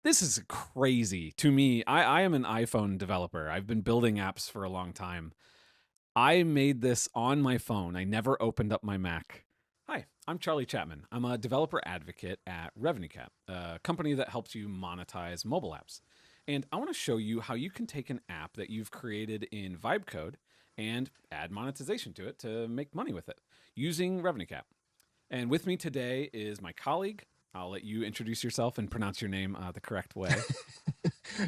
This is crazy to me. I am an iPhone developer. I've been building apps for a long time. I made this on my phone. I never opened up my Mac. Hi, I'm Charlie Chapman. I'm a developer advocate at RevenueCat, a company that helps you monetize mobile apps. And I want to show you how you can take an app that you've created in VibeCode and add monetization to it to make money with it using RevenueCat. And with me today is my colleague. I'll let you introduce yourself and pronounce your name the correct way.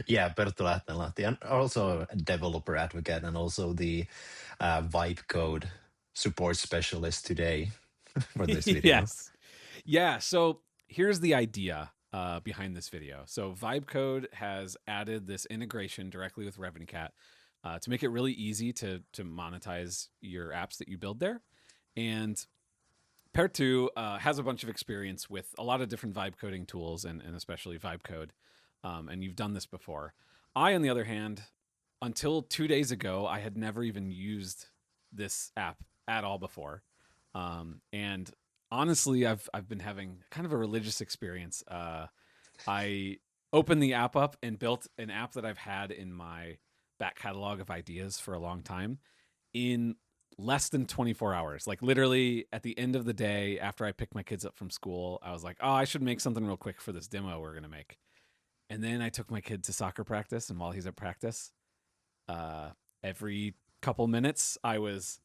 Yeah, Perttu Lähteenlahti, and also a developer advocate, and also the VibeCode support specialist today for this video. Yes. Yeah. So here's the idea behind this video. So VibeCode has added this integration directly with RevenueCat to make it really easy to monetize your apps that you build there. And Perttu has a bunch of experience with a lot of different vibe coding tools and especially VibeCode. And you've done this before. I, on the other hand, until 2 days ago, I had never even used this app at all before. And honestly, I've been having kind of a religious experience. I opened the app up and built an app that I've had in my back catalog of ideas for a long time in less than 24 hours. Like literally at the end of the day, after I picked my kids up from school, I was like, oh, I should make something real quick for this demo we're going to make. And then I took my kid to soccer practice. And while he's at practice, every couple minutes, I was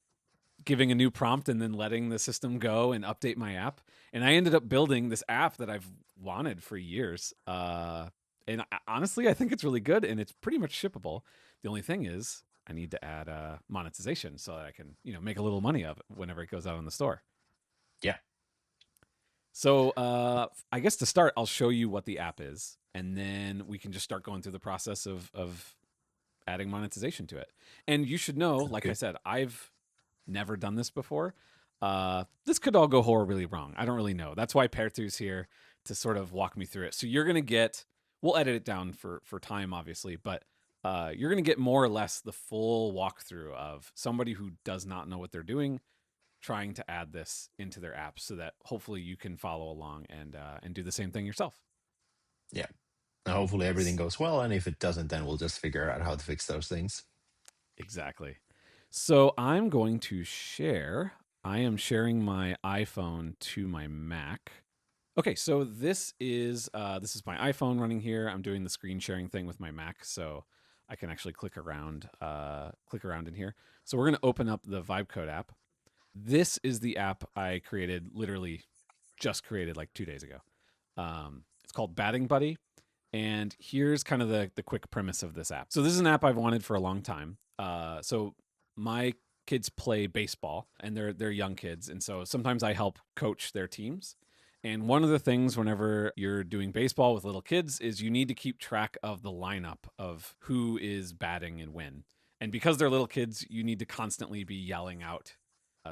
giving a new prompt and then letting the system go and update my app. And I ended up building this app that I've wanted for years. Honestly, I think it's really good and it's pretty much shippable. The only thing is I need to add monetization so that I can, make a little money of it whenever it goes out on the store. Yeah. So I guess to start, I'll show you what the app is, and then we can just start going through the process of adding monetization to it. And you should know, like I Good. said, I've never done this before. This could all go horribly wrong. I don't really know. That's why Perttu's here to sort of walk me through it. So you're going to get, we'll edit it down for time, obviously, but you're going to get more or less the full walkthrough of somebody who does not know what they're doing, trying to add this into their app so that hopefully you can follow along and do the same thing yourself. Yeah. Now, hopefully everything goes well, and if it doesn't, then we'll just figure out how to fix those things. Exactly. So I'm going to share. I am sharing my iPhone to my Mac. Okay, so this is my iPhone running here. I'm doing the screen sharing thing with my Mac, so I can actually click around in here. So we're going to open up the VibeCode app. This is the app I created, literally just created like 2 days ago. It's called Batting Buddy. And here's kind of the quick premise of this app. So this is an app I've wanted for a long time. So my kids play baseball and they're young kids. And so sometimes I help coach their teams. And one of the things whenever you're doing baseball with little kids is you need to keep track of the lineup of who is batting and when. And because they're little kids, you need to constantly be yelling out,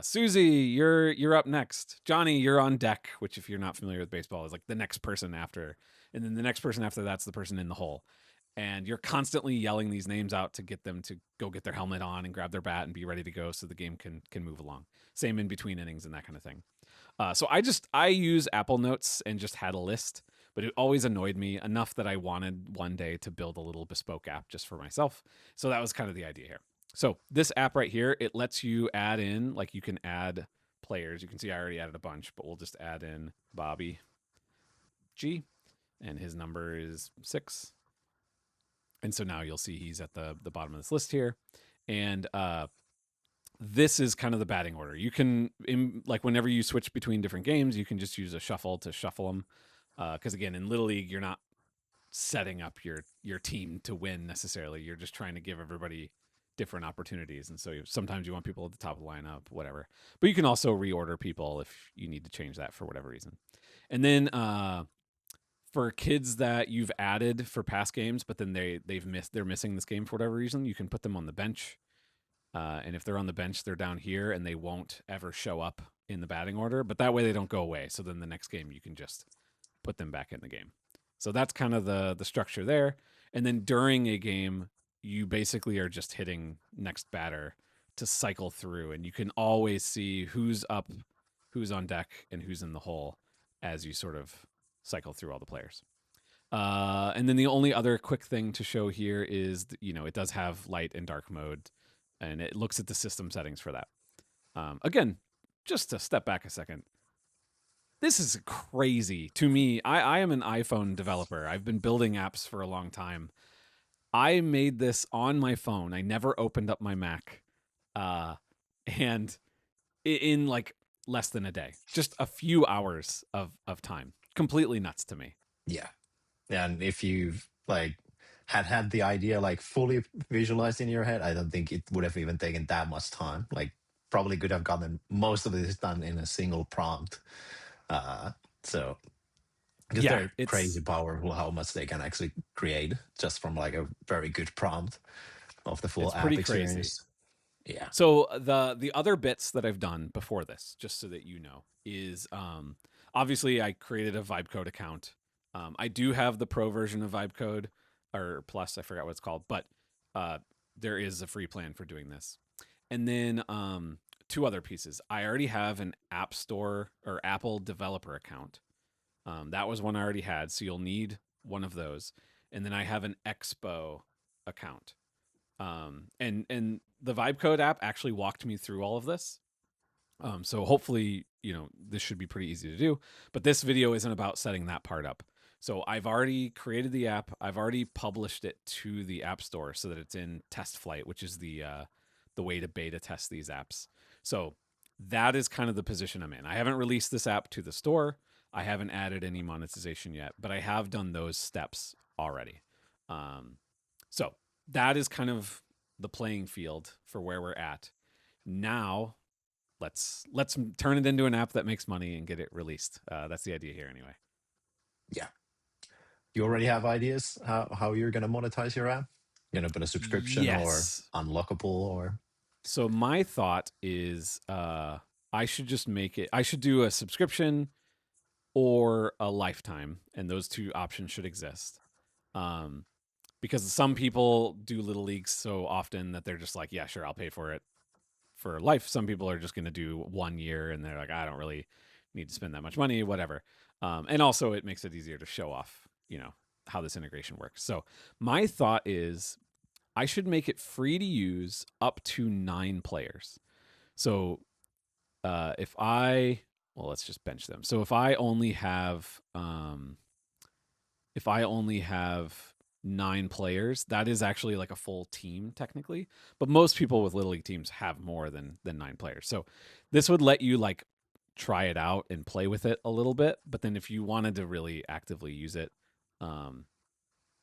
Susie, you're up next. Johnny, you're on deck, which if you're not familiar with baseball is like the next person after. And then the next person after that's the person in the hole. And you're constantly yelling these names out to get them to go get their helmet on and grab their bat and be ready to go so the game can move along. Same in between innings and that kind of thing. So I use Apple Notes and just had a list, but it always annoyed me enough that I wanted one day to build a little bespoke app just for myself. So that was kind of the idea here. So this app right here, it lets you add in, like you can add players. You can see I already added a bunch, but we'll just add in Bobby G, and his number is 6. And so now you'll see he's at the bottom of this list here. And this is kind of the batting order. You can, like whenever you switch between different games, you can just use a shuffle to shuffle them. Because again, in Little League, you're not setting up your team to win necessarily. You're just trying to give everybody different opportunities. And so sometimes you want people at the top of the lineup, whatever. But you can also reorder people if you need to change that for whatever reason. And then for kids that you've added for past games, but then they're missing this game for whatever reason, you can put them on the bench. And if they're on the bench, they're down here and they won't ever show up in the batting order, but that way they don't go away. So then the next game you can just put them back in the game. So that's kind of the structure there. And then during a game, you basically are just hitting next batter to cycle through, and you can always see who's up, who's on deck, and who's in the hole as you sort of cycle through all the players. And then the only other quick thing to show here is, it does have light and dark mode, and it looks at the system settings for that. Again, just to step back a second, this is crazy to me. I am an iPhone developer. I've been building apps for a long time. I made this on my phone. I never opened up my Mac, and in like less than a day, just a few hours of time. Completely nuts to me. Yeah. And if you've like had the idea like fully visualized in your head, I don't think it would have even taken that much time. Like probably could have gotten most of this done in a single prompt. So because Yeah, they're crazy it's powerful how much they can actually create just from like a very good prompt of the full it's app pretty crazy. experience. Yeah. So the other bits that I've done before this, just so that you know, is obviously I created a VibeCode account. I do have the pro version of VibeCode, or plus, I forgot what it's called, but there is a free plan for doing this. And then two other pieces. I already have an App Store or Apple developer account. That was one I already had, so you'll need one of those. And then I have an Expo account. And the VibeCode app actually walked me through all of this. So hopefully, this should be pretty easy to do. But this video isn't about setting that part up. So I've already created the app. I've already published it to the App Store so that it's in test flight, which is the way to beta test these apps. So that is kind of the position I'm in. I haven't released this app to the store. I haven't added any monetization yet, but I have done those steps already. So that is kind of the playing field for where we're at. Now, let's turn it into an app that makes money and get it released. That's the idea here, anyway. Yeah. You already have ideas how you're gonna monetize your app? You're gonna put a subscription or Yes. unlockable or So my thought is, I should just make it. I should do a subscription or a lifetime, and those two options should exist. Because some people do little leagues so often that they're just like, yeah, sure, I'll pay for it for life. Some people are just going to do 1 year and they're like, I don't really need to spend that much money, whatever. And also, it makes it easier to show off, how this integration works. So my thought is, I should make it free to use up to 9 players. So let's just bench them. So if I only have 9 players, that is actually like a full team technically. But most people with Little League teams have more than 9 players. So this would let you like try it out and play with it a little bit. But then if you wanted to really actively use it,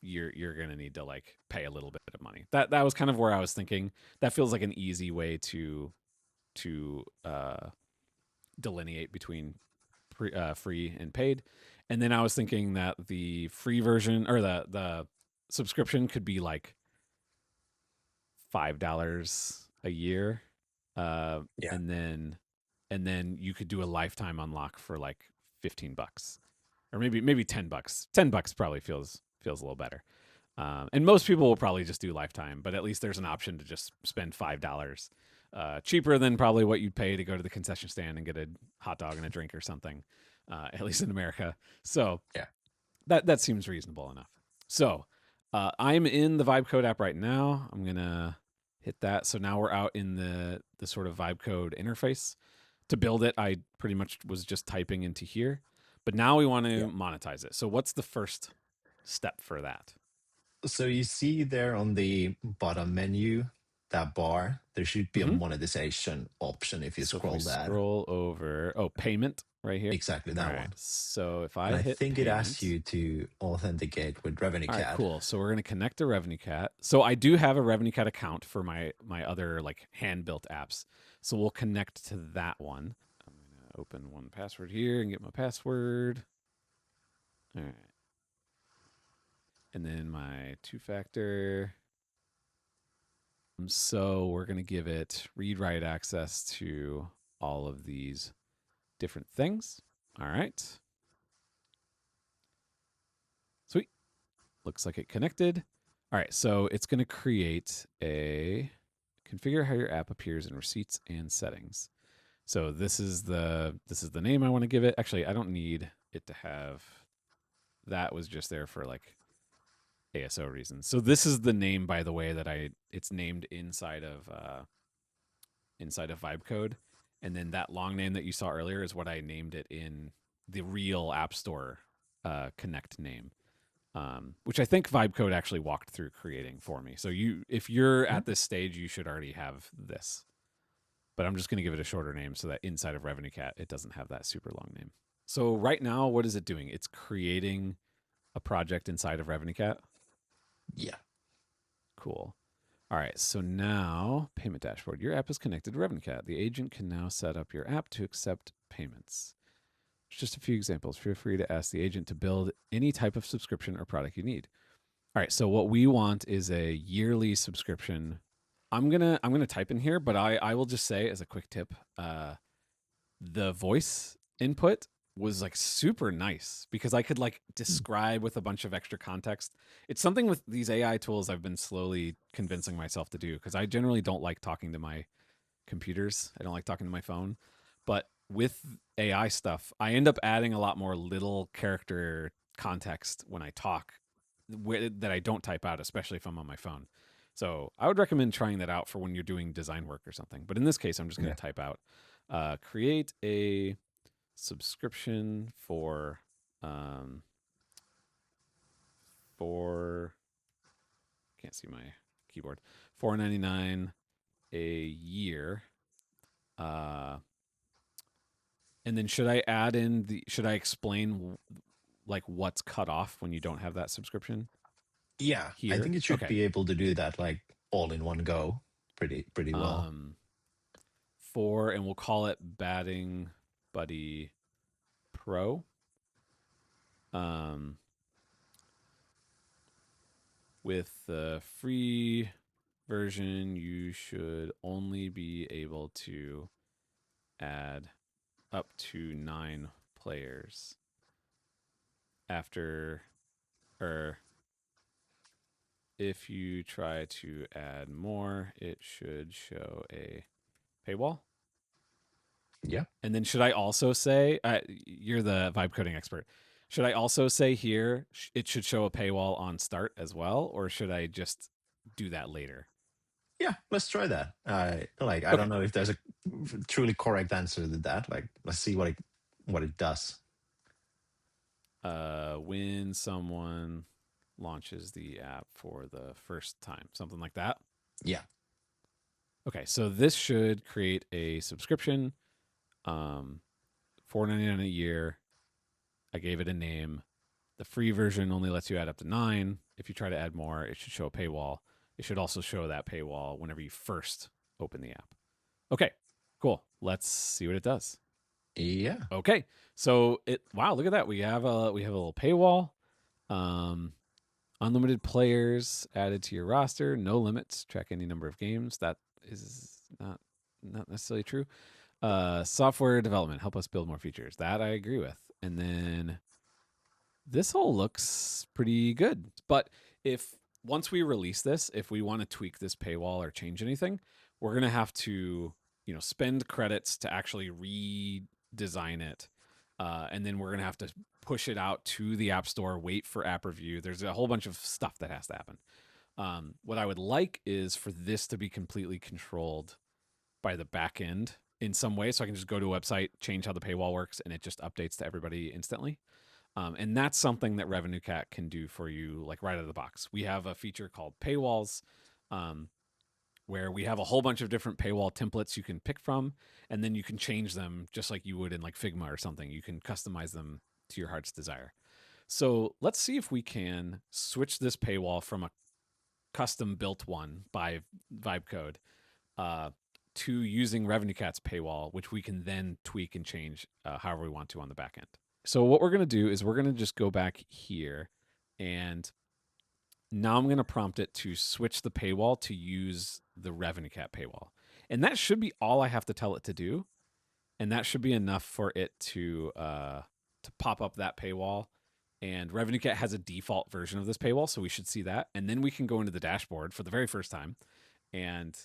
you're gonna need to like pay a little bit of money. That was kind of where I was thinking. That feels like an easy way to delineate between free and paid. And then I was thinking that the free version or the subscription could be like $5 a year, yeah. and then you could do a lifetime unlock for like $15, or maybe $10. $10 probably feels a little better. And most people will probably just do lifetime, but at least there's an option to just spend $5, cheaper than probably what you'd pay to go to the concession stand and get a hot dog and a drink or something. At least in America. So Yeah. that seems reasonable enough. So I'm in the VibeCode app right now. I'm gonna hit that. So now we're out in the sort of VibeCode interface. To build it, I pretty much was just typing into here. But now we want to monetize it. So what's the first step for that? So you see there on the bottom menu, that bar, there should be a monetization option if you So if we scroll that. scroll over, payment right here. Exactly All that right. one. So if And I I hit think payment, it asks you to authenticate with all right, RevenueCat. cool. So we're going to connect to RevenueCat. So I do have a RevenueCat account for my other like hand-built apps. So we'll connect to that one. I'm going to open one password here and get my password. All right. And then my 2-factor. So we're going to give it read-write access to all of these different things. All right. Sweet. Looks like it connected. All right, so it's going to create a configure how your app appears in receipts and settings. So this is the name I want to give it. Actually, I don't need it to have. That was just there for like ASO reasons. So this is the name, by the way, that it's named inside of VibeCode, and then that long name that you saw earlier is what I named it in the real App Store Connect name, which I think VibeCode actually walked through creating for me. So if you're at this stage, you should already have this. But I'm just going to give it a shorter name so that inside of RevenueCat, it doesn't have that super long name. So right now, what is it doing? It's creating a project inside of RevenueCat. Yeah. Cool. All right, so now payment dashboard. Your app is connected to RevenueCat. The agent can now set up your app to accept payments. Just a few examples. Feel free to ask the agent to build any type of subscription or product you need. All right, so what we want is a yearly subscription. I'm gonna type in here, but I will just say as a quick tip, the voice input was like super nice because I could like describe with a bunch of extra context. It's something with these AI tools I've been slowly convincing myself to do because I generally don't like talking to my computers. I don't like talking to my phone. But with AI stuff, I end up adding a lot more little character context when I talk that I don't type out, especially if I'm on my phone. So I would recommend trying that out for when you're doing design work or something. But in this case, I'm just going to type out create a subscription for can't see my keyboard, $4.99 a year. And then should I explain like what's cut off when you don't have that subscription Yeah, I here? think it should Okay. be able to do that like all in one go pretty well. And we'll call it Batting Buddy Pro. With the free version, you should only be able to add up to 9 players. After, or if you try to add more, it should show a paywall. Yeah. And then should I also say, you're the vibe coding expert. Should I also say here it should show a paywall on start as well, or should I just do that later? Yeah, let's try that. I Okay. don't know if there's a truly correct answer to that. Like, let's see what it does. When someone launches the app for the first time, something like that. Yeah. Okay, so this should create a subscription, $4.99 a year. I gave it a name. The free version only lets you add up to 9. If you try to add more, it should show a paywall. It should also show that paywall whenever you first open the app. Okay, cool. Let's see what it does. Yeah. Okay, so wow, look at that. We have a little paywall. Unlimited players added to your roster. No limits. Track any number of games. That is not necessarily true. Software development. Help us build more features. That I agree with. And then this all looks pretty good. But if once we release this, if we want to tweak this paywall or change anything, we're gonna have to, spend credits to actually redesign it, and then we're gonna have to push it out to the App Store, wait for app review. There's a whole bunch of stuff that has to happen. What I would like is for this to be completely controlled by the back end in some way, so I can just go to a website, change how the paywall works, and it just updates to everybody instantly. And that's something that RevenueCat can do for you, like right out of the box. We have a feature called paywalls, where we have a whole bunch of different paywall templates you can pick from, and then you can change them just like you would in like Figma or something. You can customize them to your heart's desire. So let's see if we can switch this paywall from a custom built one by VibeCode to using RevenueCat's paywall, which we can then tweak and change however we want to on the back end. So what we're going to do is we're going to just go back here, and now I'm going to prompt it to switch the paywall to use the RevenueCat paywall. And that should be all I have to tell it to do. And that should be enough for it to pop up that paywall. And RevenueCat has a default version of this paywall, so we should see that. And then we can go into the dashboard for the very first time and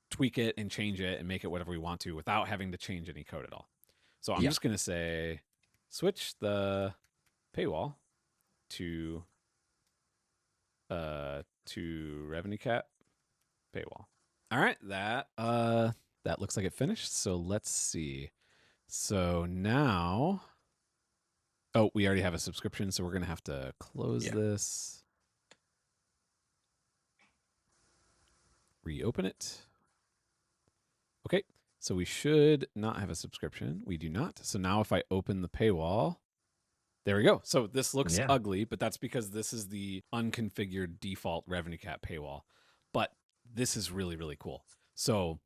tweak it and change it and make it whatever we want to without having to change any code at all. So I'm just going to say switch the paywall to to RevenueCat paywall. All right, that looks like it finished. So let's see. So now, oh, we already have a subscription, so we're gonna have to close this, reopen it. Okay, so we should not have a subscription. We do not. So now if I open the paywall, there we go. So this looks ugly, but that's because this is the unconfigured default RevenueCat paywall. But this is really, really cool. So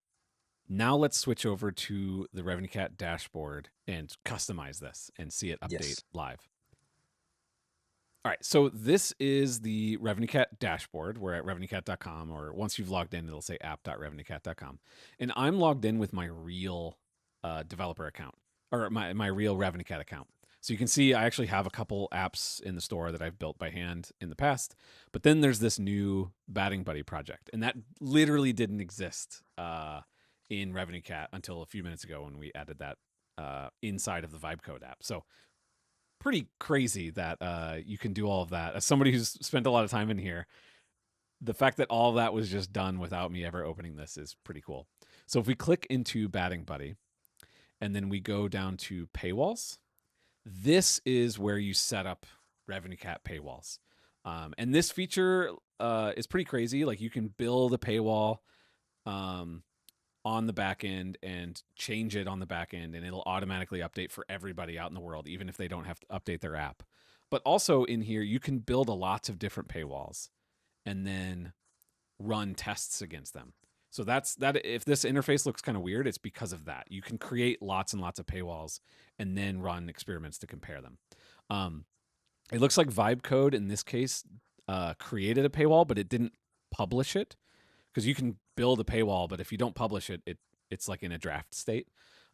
now let's switch over to the RevenueCat dashboard and customize this and see it update live. All right, so this is the RevenueCat dashboard. We're at revenuecat.com, or once you've logged in, it'll say app.revenuecat.com. And I'm logged in with my real developer account, or my real RevenueCat account. So you can see I actually have a couple apps in the store that I've built by hand in the past. But then there's this new Batting Buddy project, and that literally didn't exist in RevenueCat until a few minutes ago when we added that inside of the VibeCode app. So pretty crazy that you can do all of that. As somebody who's spent a lot of time in here, the fact that all of that was just done without me ever opening this is pretty cool. So if we click into Batting Buddy and then we go down to paywalls, this is where you set up RevenueCat paywalls. And this feature is pretty crazy. Like you can build a paywall on the back end and change it on the back end, and it'll automatically update for everybody out in the world, even if they don't have to update their app. But also in here, you can build a lots of different paywalls and then run tests against them. So that's that. If this interface looks kind of weird, it's because of that. You can create lots and lots of paywalls and then run experiments to compare them. It looks like VibeCode in this case created a paywall, but it didn't publish it, because you can build a paywall, but if you don't publish it, it's like in a draft state.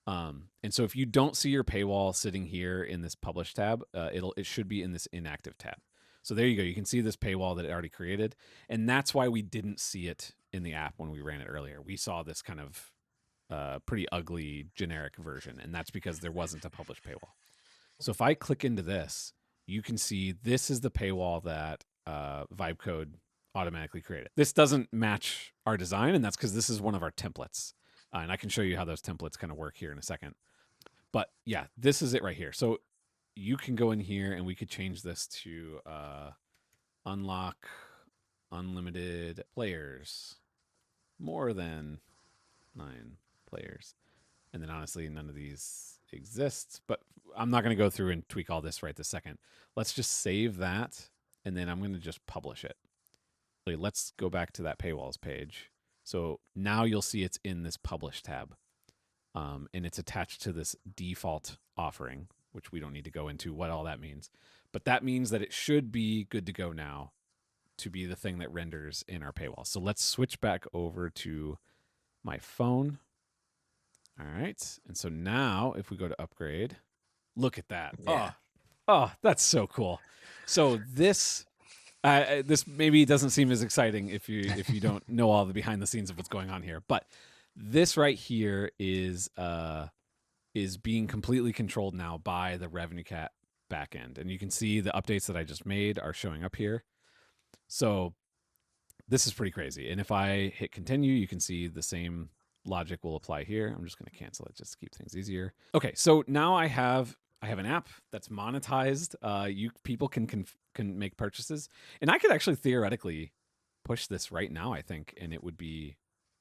And so if you don't see your paywall sitting here in this publish tab, it should be in this inactive tab. So there you go. You can see this paywall that it already created. And that's why we didn't see it in the app when we ran it earlier. We saw this kind of pretty ugly generic version, and that's because there wasn't a published paywall. So if I click into this, you can see this is the paywall that VibeCode automatically created. This doesn't match our design, and that's because this is one of our templates. And I can show you how those templates kind of work here in a second. But yeah, this is it right here. So you can go in here and we could change this to unlock unlimited players, more than 9 players. And then honestly, none of these exists, but I'm not going to go through and tweak all this right this second. Let's just save that, and then I'm going to just publish it. Let's go back to that paywalls page. So now you'll see it's in this publish tab, and it's attached to this default offering, which we don't need to go into what all that means. But that means that it should be good to go now to be the thing that renders in our paywall. So let's switch back over to my phone. All right. And so now if we go to upgrade, look at that. Yeah. Oh, that's so cool. So this maybe doesn't seem as exciting if you don't know all the behind the scenes of what's going on here, but this right here is being completely controlled now by the RevenueCat backend, and you can see the updates that I just made are showing up here. So this is pretty crazy. And if I hit continue, you can see the same logic will apply here. I'm just going to cancel it just to keep things easier. Okay, so now I have an app that's monetized. People can make purchases, and I could actually theoretically push this right now, I think, and it would be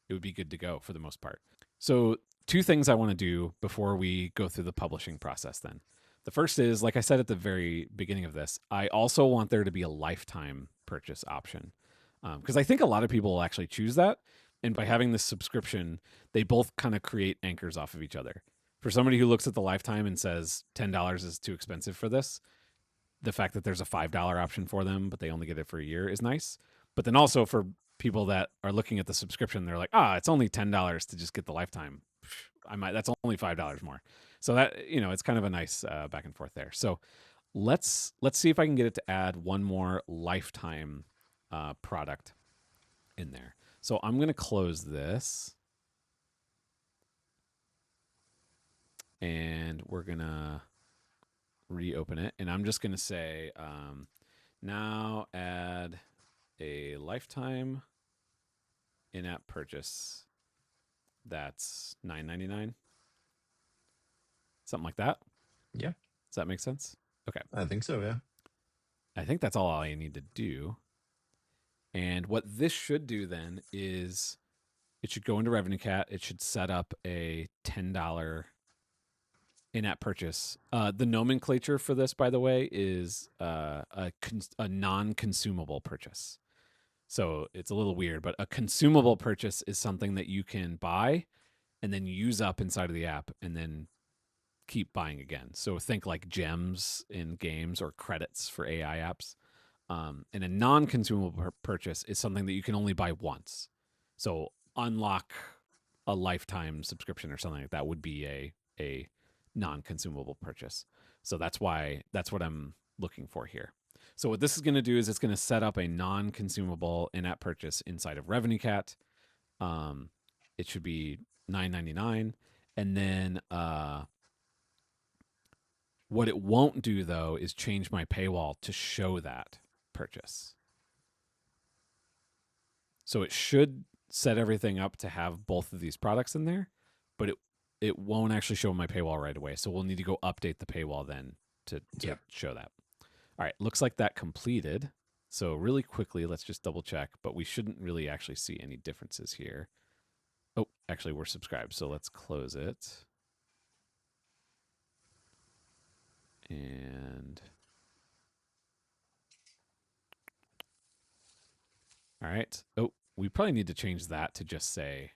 good to go for the most part. So 2 things I want to do before we go through the publishing process then. The first is, like I said at the very beginning of this, I also want there to be a lifetime purchase option, because I think a lot of people will actually choose that. And by having this subscription, they both kind of create anchors off of each other. For somebody who looks at the lifetime and says $10 is too expensive for this, the fact that there's a $5 option for them, but they only get it for a year is nice. But then also for people that are looking at the subscription, they're like, it's only $10 to just get the lifetime. That's only $5 more. So that, it's kind of a nice back and forth there. So let's see if I can get it to add one more lifetime product in there. So I'm going to close this, and we're going to reopen it. And I'm just going to say, now add a lifetime in-app purchase, that's $9.99. Something like that. Yeah. Does that make sense? Okay. I think so, yeah. I think that's all I need to do. And what this should do then is it should go into RevenueCat. It should set up a $10 in-app purchase. The nomenclature for this, by the way, is a non-consumable purchase. So it's a little weird, but a consumable purchase is something that you can buy and then use up inside of the app and then keep buying again. So think like gems in games or credits for AI apps. And a non-consumable purchase is something that you can only buy once. So unlock a lifetime subscription or something like that would be a non-consumable purchase. So that's what I'm looking for here. So what this is going to do is it's going to set up a non-consumable in-app purchase inside of RevenueCat. It should be $9.99, and then what it won't do though is change my paywall to show that purchase. So it should set everything up to have both of these products in there, but it won't actually show my paywall right away. So we'll need to go update the paywall then to show that. All right, looks like that completed. So really quickly, let's just double check, but we shouldn't really actually see any differences here. Oh, actually we're subscribed, so let's close it. And all right. Oh, we probably need to change that to just say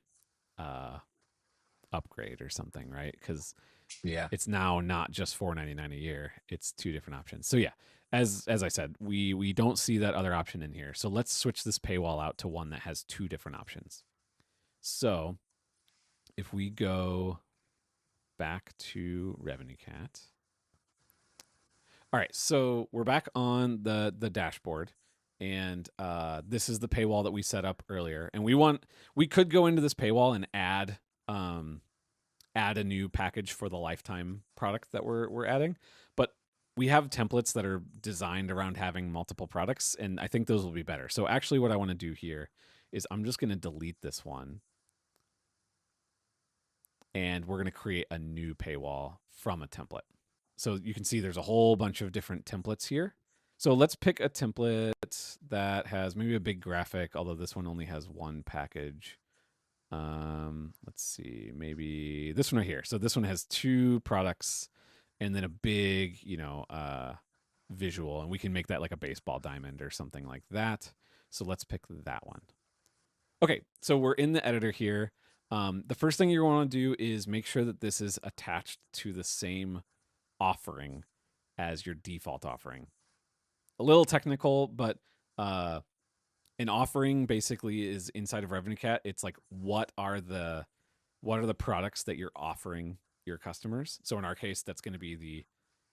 upgrade or something, right? Because it's now not just $4.99 a year. It's two different options. So yeah, as I said, we don't see that other option in here. So let's switch this paywall out to one that has two different options. So if we go back to RevenueCat. All right, so we're back on the dashboard, and this is the paywall that we set up earlier. And we could go into this paywall and add a new package for the lifetime product that we're adding, but we have templates that are designed around having multiple products, and I think those will be better. So actually what I want to do here is I'm just going to delete this one, and we're going to create a new paywall from a template. So you can see there's a whole bunch of different templates here. So let's pick a template that has maybe a big graphic, although this one only has one package. Let's see, maybe this one right here. So this one has two products and then a big, visual, and we can make that like a baseball diamond or something like that. So let's pick that one. Okay, so we're in the editor here. The first thing you want to do is make sure that this is attached to the same offering as your default offering. A little technical, but an offering basically is inside of RevenueCat. It's like what are the products that you're offering your customers. So in our case, that's going to be the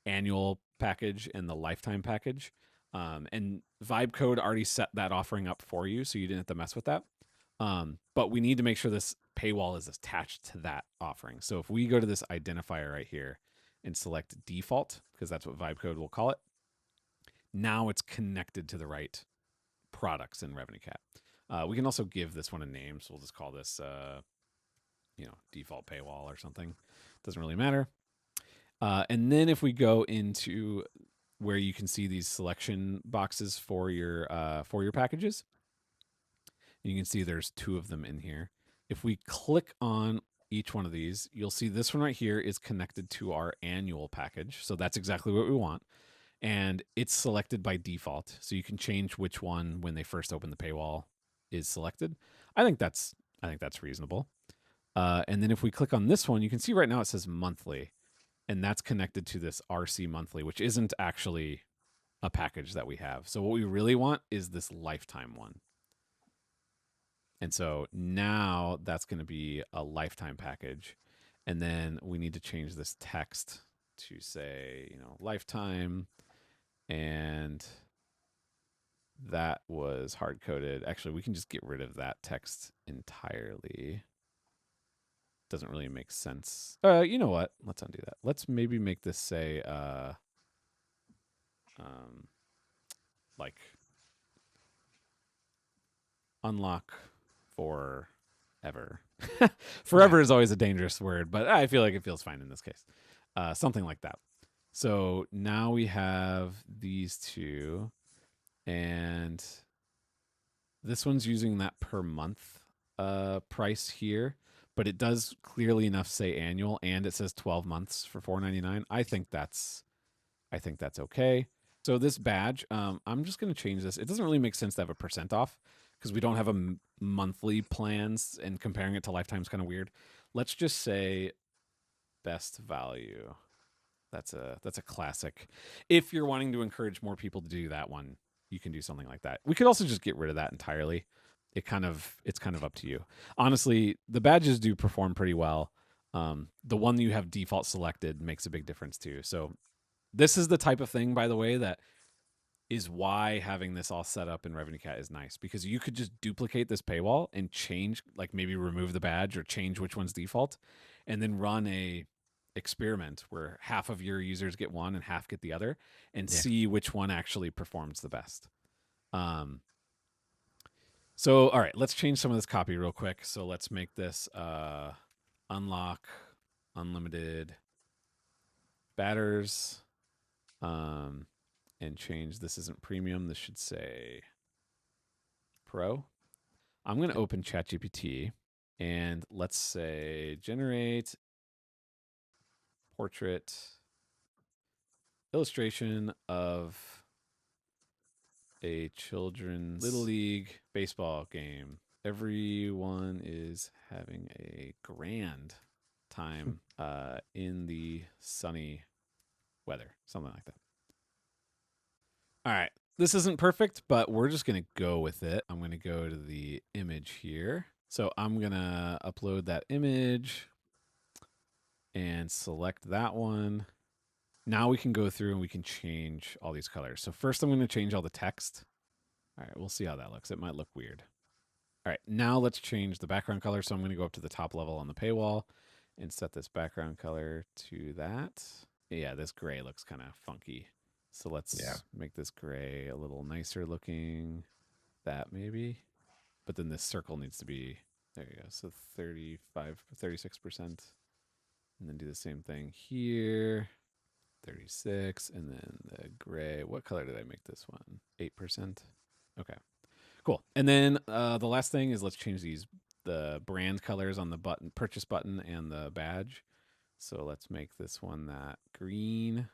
annual package and the lifetime package. And VibeCode already set that offering up for you, so you didn't have to mess with that. But we need to make sure this paywall is attached to that offering. So if we go to this identifier right here and select default, because that's what VibeCode will call it, now it's connected to the right products in RevenueCat. We can also give this one a name, so we'll just call this, default paywall or something. Doesn't really matter. And then if we go into where you can see these selection boxes for your packages, you can see there's two of them in here. If we click on each one of these, you'll see this one right here is connected to our annual package. So that's exactly what we want. And it's selected by default. So you can change which one when they first open the paywall is selected. I think that's reasonable. And then if we click on this one, you can see right now it says monthly, and that's connected to this RC monthly, which isn't actually a package that we have. So what we really want is this lifetime one. And so now that's going to be a lifetime package. And then we need to change this text to say, lifetime. And that was hard coded. Actually, we can just get rid of that text entirely. Doesn't really make sense. You know what? Let's undo that. Let's maybe make this say, like unlock forever. Yeah. Forever is always a dangerous word, but I feel like it feels fine in this case. Something like that. So now we have these two, and this one's using that per month price here, but it does clearly enough say annual, and it says 12 months for $4.99. I think that's okay. So this badge, I'm just going to change this. It doesn't really make sense to have a percent off because we don't have a monthly plans, and comparing it to lifetime is kind of weird. Let's just say best value. That's a classic. If you're wanting to encourage more people to do that one, you can do something like that. We could also just get rid of that entirely. It's kind of up to you. Honestly, the badges do perform pretty well. The one you have default selected makes a big difference too. So this is the type of thing, by the way, that is why having this all set up in RevenueCat is nice, because you could just duplicate this paywall and change, like maybe remove the badge or change which one's default, and then run a experiment where half of your users get one and half get the other, and Yeah. see which one actually performs the best. So all right, let's change some of this copy real quick. So let's make this unlock unlimited batters. And change, this isn't premium, this should say pro. I'm going to Yep. open ChatGPT and let's say generate portrait illustration of a children's little league baseball game. Everyone is having a grand time in the sunny weather, something like that. All right. This isn't perfect, but we're just going to go with it. I'm going to go to the image here. So I'm going to upload that image and select that one. Now we can go through and we can change all these colors. So first I'm going to change all the text. All right, we'll see how that looks. It might look weird. All right, now let's change the background color. So I'm going to go up to the top level on the paywall and set this background color to that. Yeah, this gray looks kind of funky. So Yeah. let's make this gray a little nicer looking. That maybe. But then this circle needs to be, there you go. So 35, 36%. And then do the same thing here. 36. And then the gray. What color did I make this one? 8%. Okay. Cool. And then the last thing is let's change the brand colors on the button, purchase button, and the badge. So let's make this one that green.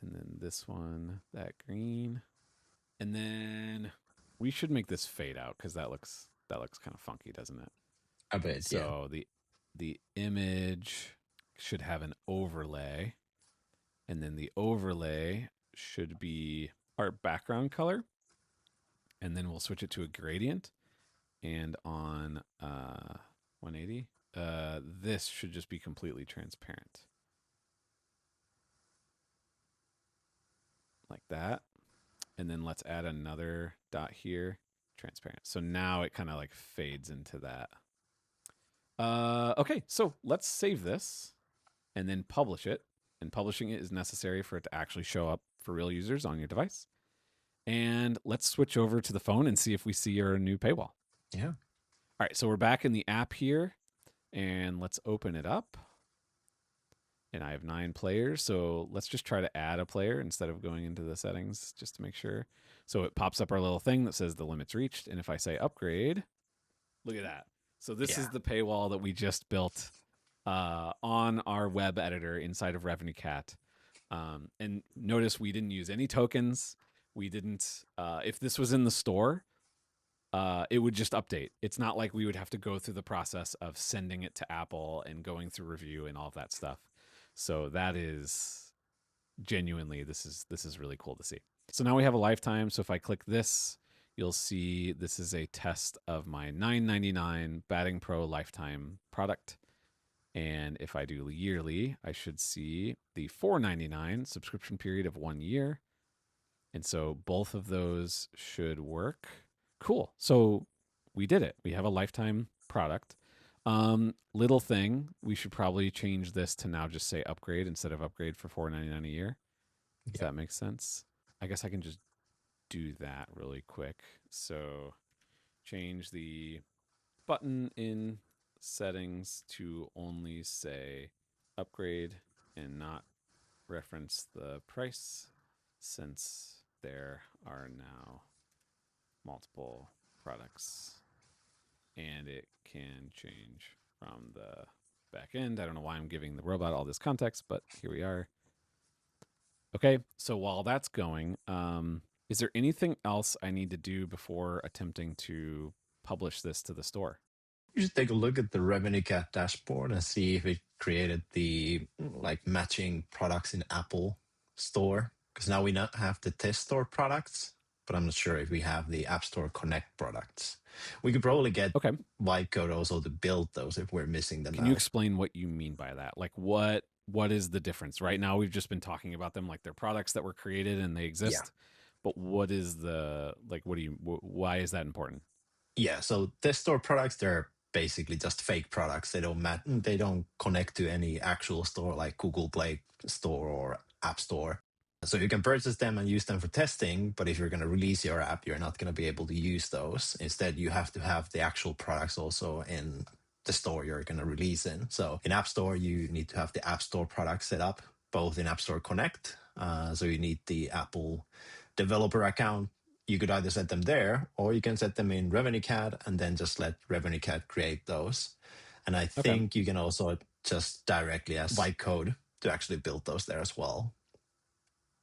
And then this one that green. And then we should make this fade out because that looks kind of funky, doesn't it? A bit. Yeah. So the image should have an overlay, and then the overlay should be our background color, and then we'll switch it to a gradient. And on 180, this should just be completely transparent, like that. And then let's add another dot here, transparent. So now it kind of like fades into that. Okay, so let's save this and then publish it. And publishing it is necessary for it to actually show up for real users on your device. And let's switch over to the phone and see if we see our new paywall. Yeah. All right, so we're back in the app here, and let's open it up. And I have 9 players, so let's just try to add a player instead of going into the settings just to make sure. So it pops up our little thing that says the limit's reached, and if I say upgrade, look at that. So this is the paywall that we just built on our web editor inside of RevenueCat. And notice we didn't use any tokens. We didn't, if this was in the store, it would just update. It's not like we would have to go through the process of sending it to Apple and going through review and all of that stuff. So that is genuinely, this is really cool to see. So now we have a lifetime. So if I click this, you'll see this is a test of my $9.99 Batting Pro lifetime product. And if I do yearly, I should see the $4.99 subscription period of 1 year. And so both of those should work. Cool. So we did it. We have a lifetime product. Little thing, we should probably change this to now just say upgrade instead of upgrade for $4.99 a year. Does that make sense? I guess I can just do that really quick. So change the button in settings to only say upgrade and not reference the price, since there are now multiple products and it can change from the back end. I don't know why I'm giving the robot all this context, but here we are. Okay, so while that's going, is there anything else I need to do before attempting to publish this to the store? You should take a look at the RevenueCat dashboard and see if it created the like matching products in Apple Store. Because now we not have the test store products, but I'm not sure if we have the App Store Connect products. We could probably get Okay, VibeCode also to build those if we're missing them can you now. explain what you mean by that? Like what is the difference? Right now we've just been talking about them like they're products that were created and they Yeah. exist. But what is the like what do you why is that important? Yeah, so test store products, they're basically just fake products. They don't connect to any actual store like Google Play Store or App Store. So you can purchase them and use them for testing, but if you're going to release your app, you're not going to be able to use those. Instead, you have to have the actual products also in the store you're going to release in. So in App Store, you need to have the App Store product set up, both in App Store Connect. So you need the Apple developer account. You could either set them there or you can set them in RevenueCat and then just let RevenueCat create those. And I Okay. think you can also just directly as VibeCode to actually build those there as well.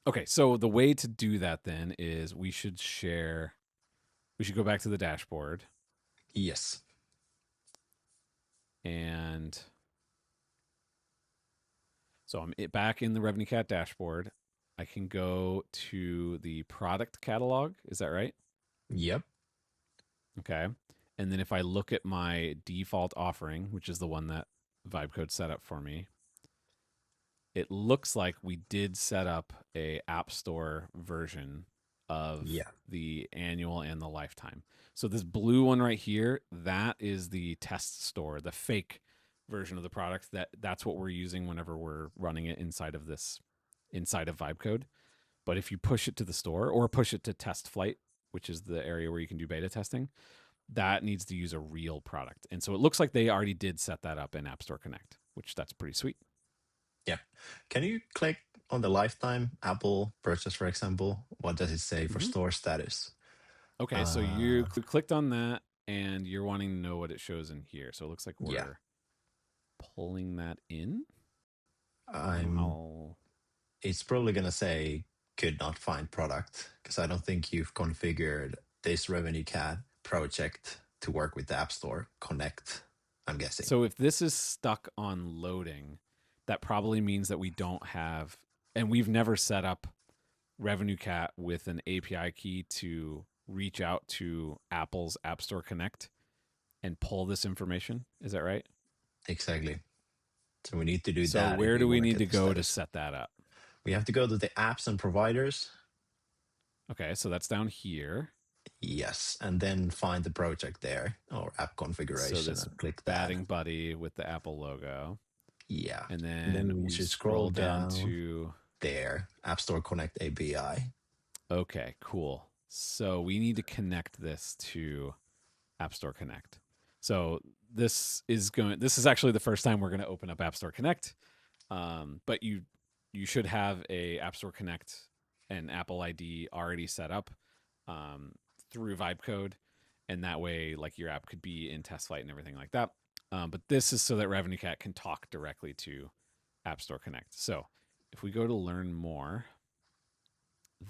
Okay, so the way to do that then is we should go back to the dashboard Yes. and so I'm back in the RevenueCat dashboard. I can go to the product catalog. Is that right? Yep. Okay. And then if I look at my default offering, which is the one that VibeCode set up for me, it looks like we did set up a App Store version of Yeah. the annual and the lifetime. So this blue one right here, that is the test store, the fake version of the product. That's what we're using whenever we're running it inside of VibeCode. But if you push it to the store or push it to test flight, which is the area where you can do beta testing, that needs to use a real product. And so it looks like they already did set that up in App Store Connect, which that's pretty sweet. Yeah. Can you click on the lifetime Apple purchase, for example? What does it say for Mm-hmm. store status? Okay, so you clicked on that and you're wanting to know what it shows in here. So it looks like Yeah. we're pulling that in. I'm. It's probably going to say could not find product because I don't think you've configured this RevenueCat project to work with the App Store Connect, I'm guessing. So if this is stuck on loading, that probably means that we don't have, and we've never set up RevenueCat with an API key to reach out to Apple's App Store Connect and pull this information. Is that right? Exactly. So we need to do So that if where we do we want to need get to the go to status. set that up? We have to go to the apps and providers. Okay, so that's down here. Yes, and then find the project there or app configuration So this and click that. batting buddy with the Apple logo. Yeah. And then we we should scroll down to there, App Store Connect API. okay, cool. So we need to connect this to App Store Connect. So this is actually the first time we're going to open up App Store Connect. But you should have a App Store Connect and Apple ID already set up through VibeCode, and that way, like your app could be in test flight and everything like that. But this is so that RevenueCat can talk directly to App Store Connect. So if we go to learn more,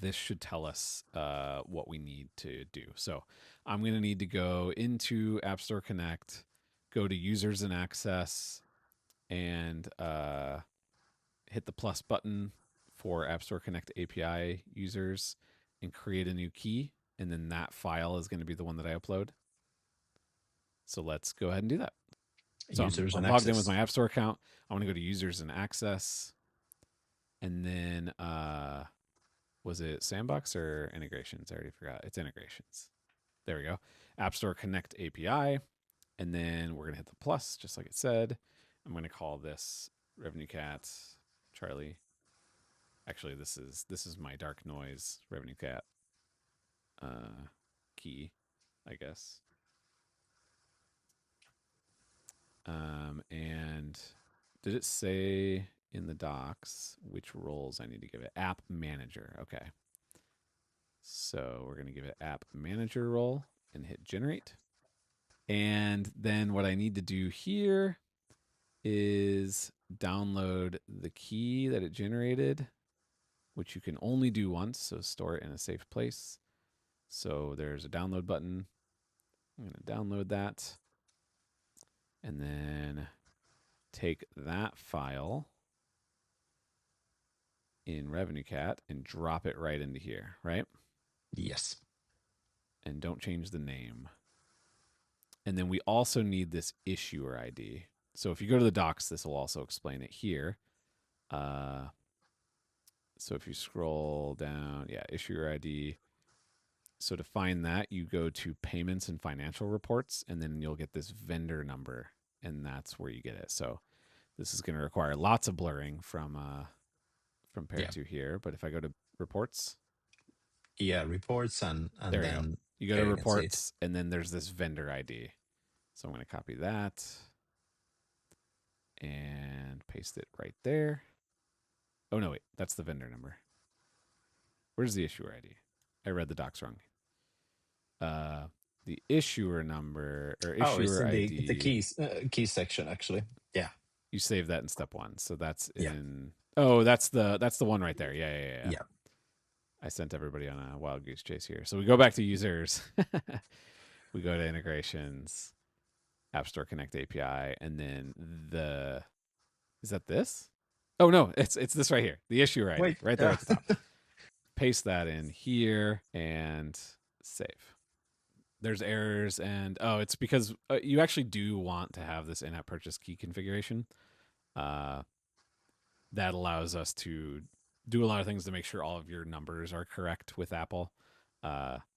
this should tell us what we need to do. So I'm going to need to go into App Store Connect, go to users and access, and hit the plus button for App Store Connect API users and create a new key. And then that file is going to be the one that I upload. So let's go ahead and do that. So Users I'm and logged access. in with my App Store account. I want to go to users and access. And then was it sandbox or integrations? I already forgot. It's integrations. There we go. App Store Connect API. And then we're going to hit the plus, just like it said. I'm going to call this RevenueCat Charlie. Actually, this is my dark noise RevenueCat key, I guess. And did it say in the docs which roles I need to give it? App manager. Okay. So we're going to give it app manager role and hit generate. And then what I need to do here is download the key that it generated, which you can only do once. So store it in a safe place. So there's a download button. I'm going to download that. And then take that file in RevenueCat and drop it right into here, right? Yes. And don't change the name. And then we also need this issuer ID. So if you go to the docs, this will also explain it here. So if you scroll down, yeah, issuer ID. So to find that, you go to payments and financial reports, and then you'll get this vendor number, and that's where you get it. So this is going to require lots of blurring from Yeah. Perttu here. But if I go to reports, Yeah, reports and there we go. then You go to there you can see it. reports, and then there's this vendor ID. So I'm going to copy that and paste it right there. Oh, no, wait. That's the vendor number. Where's the issuer ID? I read the docs wrong. The issuer number or Oh, it's issuer in the ID, keys section actually. Yeah. you save that in step 1. So that's Yeah. in. Oh, that's the one right there. Yeah. Yeah. I sent everybody on a wild goose chase here. So we go back to users. We go to integrations, App Store Connect API, and then is that this? Oh no, it's this right here. The issuer ID Wait. right there Yeah. at the top. Paste that in here and save. There's errors, and it's because you actually do want to have this in-app purchase key configuration. That allows us to do a lot of things to make sure all of your numbers are correct with Apple.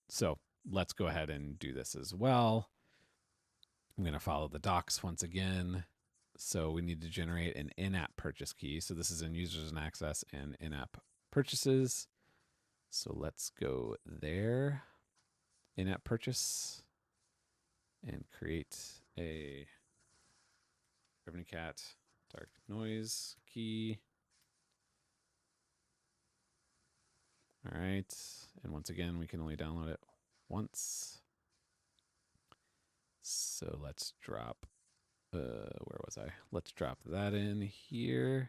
So let's go ahead and do this as well. I'm going to follow the docs once again. So we need to generate an in-app purchase key. So this is in users and access and in-app purchases. So let's go there, in-app purchase, and create a RevenueCat dark noise key. All right. And once again, we can only download it once. So let's drop, where was I? Let's drop that in here.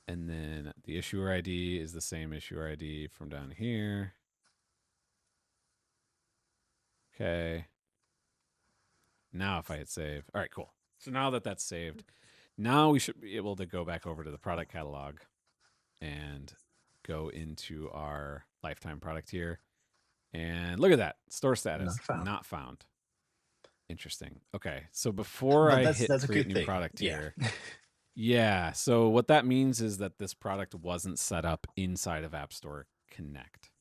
And then the issuer ID is the same issuer ID from down here. Okay. Now if I hit save. All right, cool. So now that that's saved, now we should be able to go back over to the product catalog and go into our lifetime product here. And look at that. Store status, not found. Interesting. Okay. So before But I that's hit a create good new thing. product Yeah. here. Yeah. So what that means is that this product wasn't set up inside of App Store Connect.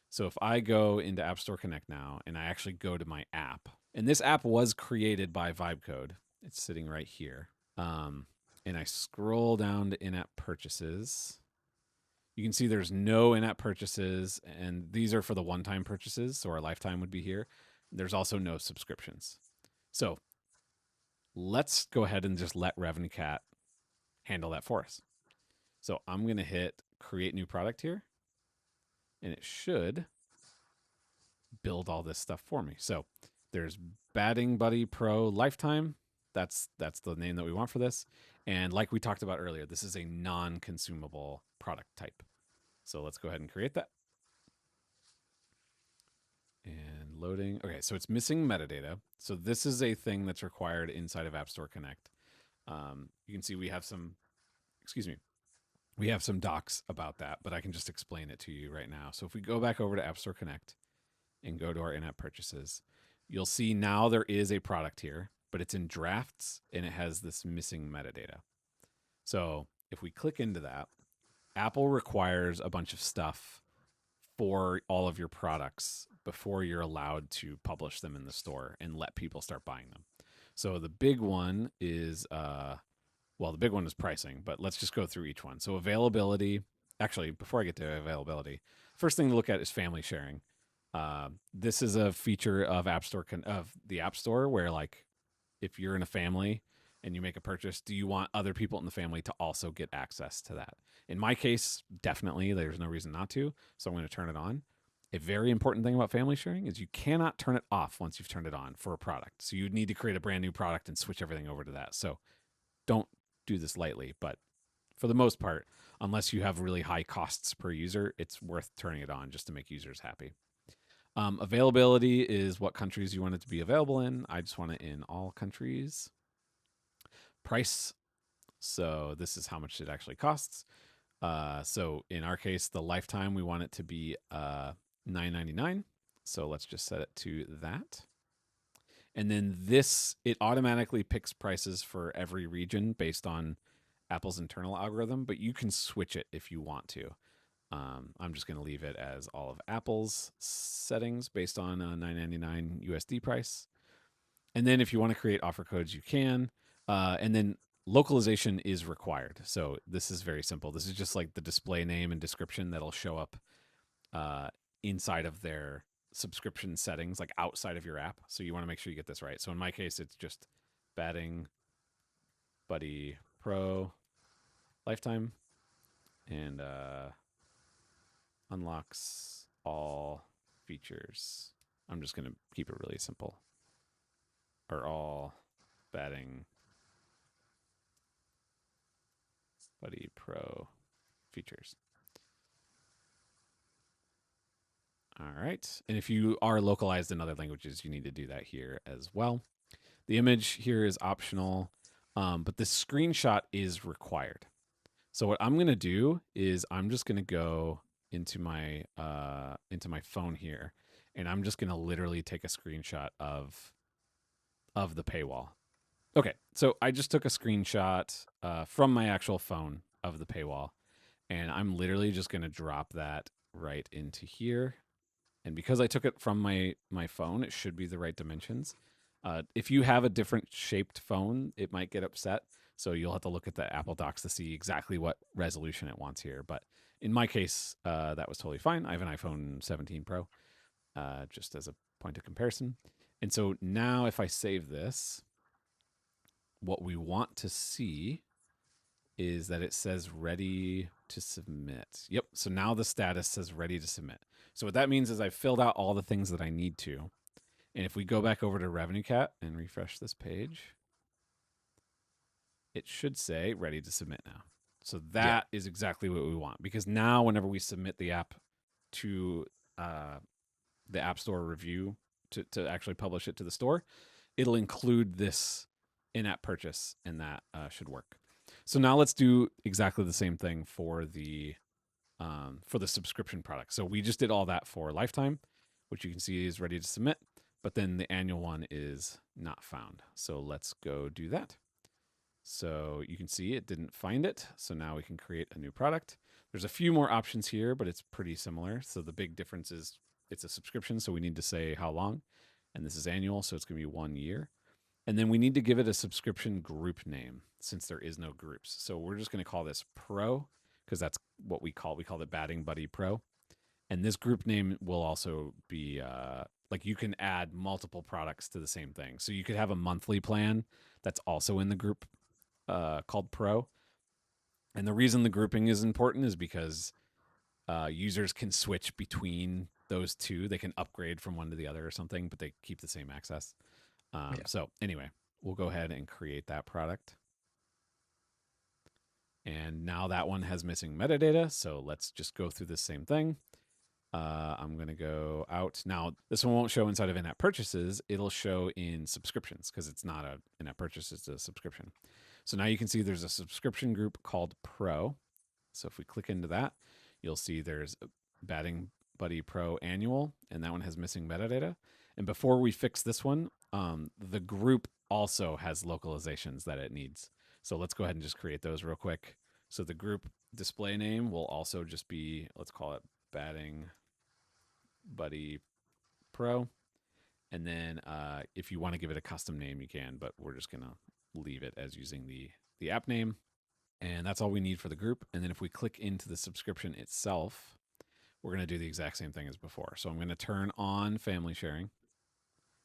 So if I go into App Store Connect now and I actually go to my app, and this app was created by VibeCode, it's sitting right here. And I scroll down to in-app purchases. You can see there's no in-app purchases, and these are for the one-time purchases, so our lifetime would be here. There's also no subscriptions. So let's go ahead and just let RevenueCat handle that for us. So I'm going to hit create new product here, and it should build all this stuff for me. So there's Batting Buddy Pro Lifetime. That's the name that we want for this. And like we talked about earlier, this is a non-consumable product type. So let's go ahead and create that. And loading. Okay, so it's missing metadata. So this is a thing that's required inside of App Store Connect. You can see we have some docs about that, but I can just explain it to you right now. So if we go back over to App Store Connect and go to our in-app purchases, you'll see now there is a product here, but it's in drafts and it has this missing metadata. So if we click into that, Apple requires a bunch of stuff for all of your products before you're allowed to publish them in the store and let people start buying them. So the big one is the big one is pricing, but let's just go through each one. So availability, actually, before I get to availability, first thing to look at is family sharing. This is a feature of of the App Store where, like, if you're in a family and you make a purchase, do you want other people in the family to also get access to that? In my case, definitely. There's no reason not to, so I'm going to turn it on. A very important thing about family sharing is you cannot turn it off once you've turned it on for a product. So you'd need to create a brand new product and switch everything over to that. So don't do this lightly, but for the most part, unless you have really high costs per user, it's worth turning it on just to make users happy. Availability is what countries you want it to be available in. I just want it in all countries. Price. So this is how much it actually costs. So in our case, the lifetime, we want it to be $9.99. So let's just set it to that. And then this, it automatically picks prices for every region based on Apple's internal algorithm, but you can switch it if you want to. I'm just going to leave it as all of Apple's settings based on a $9.99 USD price. And then if you want to create offer codes, you can. And then localization is required. So this is very simple. This is just like the display name and description that'll show up inside of their subscription settings, like outside of your app. So you want to make sure you get this right. So in my case, it's just Batting Buddy Pro lifetime and unlocks all features. I'm just going to keep it really simple. Or all Batting Buddy Pro features. All right. And if you are localized in other languages, you need to do that here as well. The image here is optional, but this screenshot is required. So what I'm going to do is I'm just going to go into my phone here, and I'm just going to literally take a screenshot of the paywall. Okay, so I just took a screenshot from my actual phone of the paywall, and I'm literally just going to drop that right into here. And because I took it from my phone, it should be the right dimensions. If you have a different shaped phone, it might get upset. So you'll have to look at the Apple Docs to see exactly what resolution it wants here. But in my case, that was totally fine. I have an iPhone 17 Pro, just as a point of comparison. And so now if I save this, what we want to see is that it says ready to submit. Yep. So now the status says ready to submit. So what that means is I've filled out all the things that I need to. And if we go back over to RevenueCat and refresh this page, it should say ready to submit now. So that is exactly what we want, because now whenever we submit the app to the App Store review to actually publish it to the store, it'll include this in-app purchase, and that should work. So now let's do exactly the same thing for the subscription product. So we just did all that for lifetime, which you can see is ready to submit, but then the annual one is not found. So let's go do that. So you can see it didn't find it. So now we can create a new product. There's a few more options here, but it's pretty similar. So the big difference is it's a subscription, so we need to say how long. And this is annual, so it's going to be 1 year. And then we need to give it a subscription group name since there is no groups. So we're just going to call this Pro, because that's what we call it Batting Buddy Pro. And this group name will also be like you can add multiple products to the same thing. So you could have a monthly plan that's also in the group called Pro. And the reason the grouping is important is because users can switch between those two. They can upgrade from one to the other or something, but they keep the same access. So anyway, we'll go ahead and create that product. And now that one has missing metadata. So let's just go through the same thing. I'm going to go out. Now, this one won't show inside of in-app purchases. It'll show in subscriptions because it's not an in-app purchase, it's a subscription. So now you can see there's a subscription group called Pro. So if we click into that, you'll see there's Batting Buddy Pro Annual, and that one has missing metadata. And before we fix this one, the group also has localizations that it needs. So let's go ahead and just create those real quick. So the group display name will also just be, let's call it Batting Buddy Pro. And then if you want to give it a custom name, you can, but we're just going to leave it as using the app name. And that's all we need for the group. And then if we click into the subscription itself, we're going to do the exact same thing as before. So I'm going to turn on family sharing.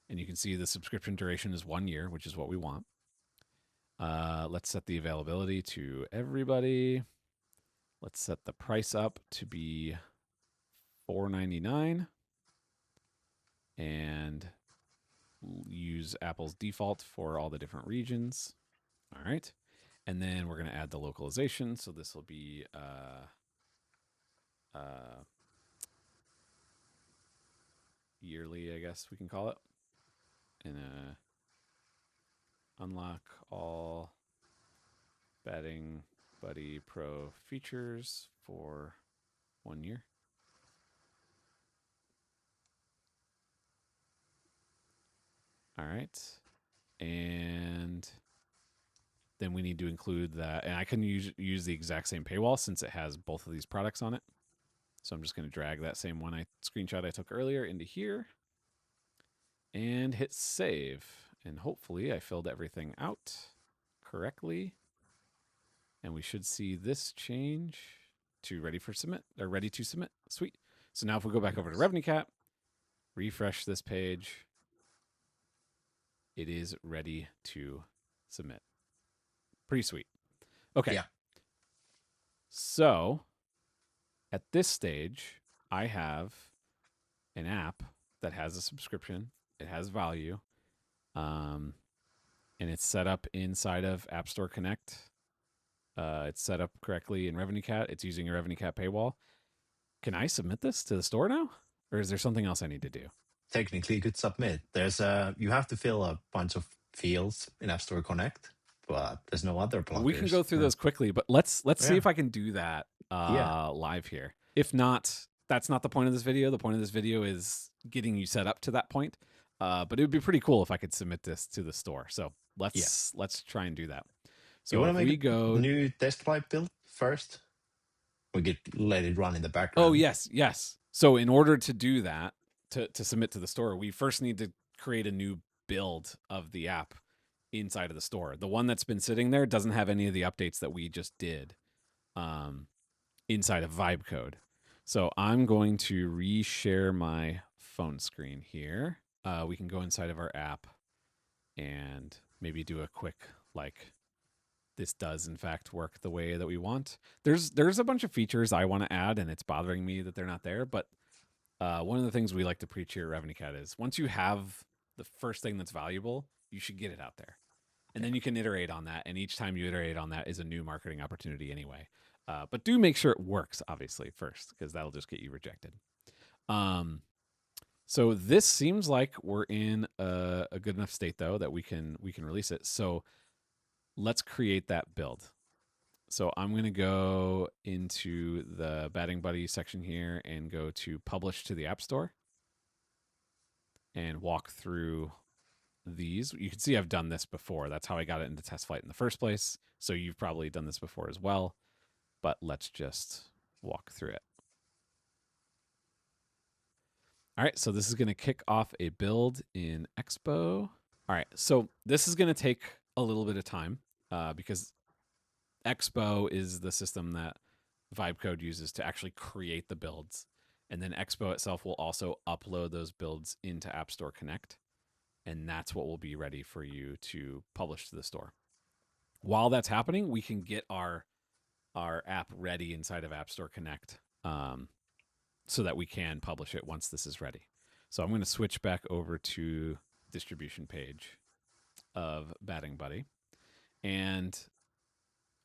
And you can see the subscription duration is 1 year, which is what we want. Let's set the availability to everybody. Let's set the price up to be $4.99 and use Apple's default for all the different regions. All right. And then we're going to add the localization. So this will be yearly, I guess we can call it. And unlock all Batting Buddy Pro features for 1 year. All right. And then we need to include that. And I can use the exact same paywall since it has both of these products on it. So I'm just going to drag that same one screenshot I took earlier into here and hit save. And hopefully I filled everything out correctly. And we should see this change to ready for submit or ready to submit. Sweet. So now if we go back over to RevenueCat, refresh this page, it is ready to submit. Pretty sweet. Okay. Yeah. So at this stage, I have an app that has a subscription. It has value. And it's set up inside of App Store Connect. It's set up correctly in RevenueCat. It's using a RevenueCat paywall. Can I submit this to the store now? Or is there something else I need to do? Technically, you could submit. You have to fill a bunch of fields in App Store Connect, but there's no other blockers. We can go through those quickly, but let's see if I can do that Yeah. live here. If not, that's not the point of this video. The point of this video is getting you set up to that point. But it would be pretty cool if I could submit this to the store. So let's try and do that. So you want if to make we go new test flight build first, we could let it run in the background. Oh yes. So in order to do that, to submit to the store, we first need to create a new build of the app inside of the store. The one that's been sitting there doesn't have any of the updates that we just did inside of VibeCode. So I'm going to reshare my phone screen here. We can go inside of our app and maybe do a quick this does in fact work the way that we want. There's a bunch of features I want to add, and it's bothering me that they're not there. But one of the things we like to preach here at RevenueCat is once you have the first thing that's valuable, you should get it out there. And then you can iterate on that. And each time you iterate on that is a new marketing opportunity anyway. But do make sure it works, obviously, first, because that'll just get you rejected. So this seems like we're in a good enough state, though, that we can release it. So let's create that build. So I'm going to go into the Batting Buddy section here and go to Publish to the App Store and walk through these. You can see I've done this before. That's how I got it into test flight in the first place. So you've probably done this before as well. But let's just walk through it. All right, so this is going to kick off a build in Expo. All right, so this is going to take a little bit of time because Expo is the system that VibeCode uses to actually create the builds. And then Expo itself will also upload those builds into App Store Connect. And that's what will be ready for you to publish to the store. While that's happening, we can get our app ready inside of App Store Connect so that we can publish it once this is ready. So I'm going to switch back over to distribution page of Batting Buddy. And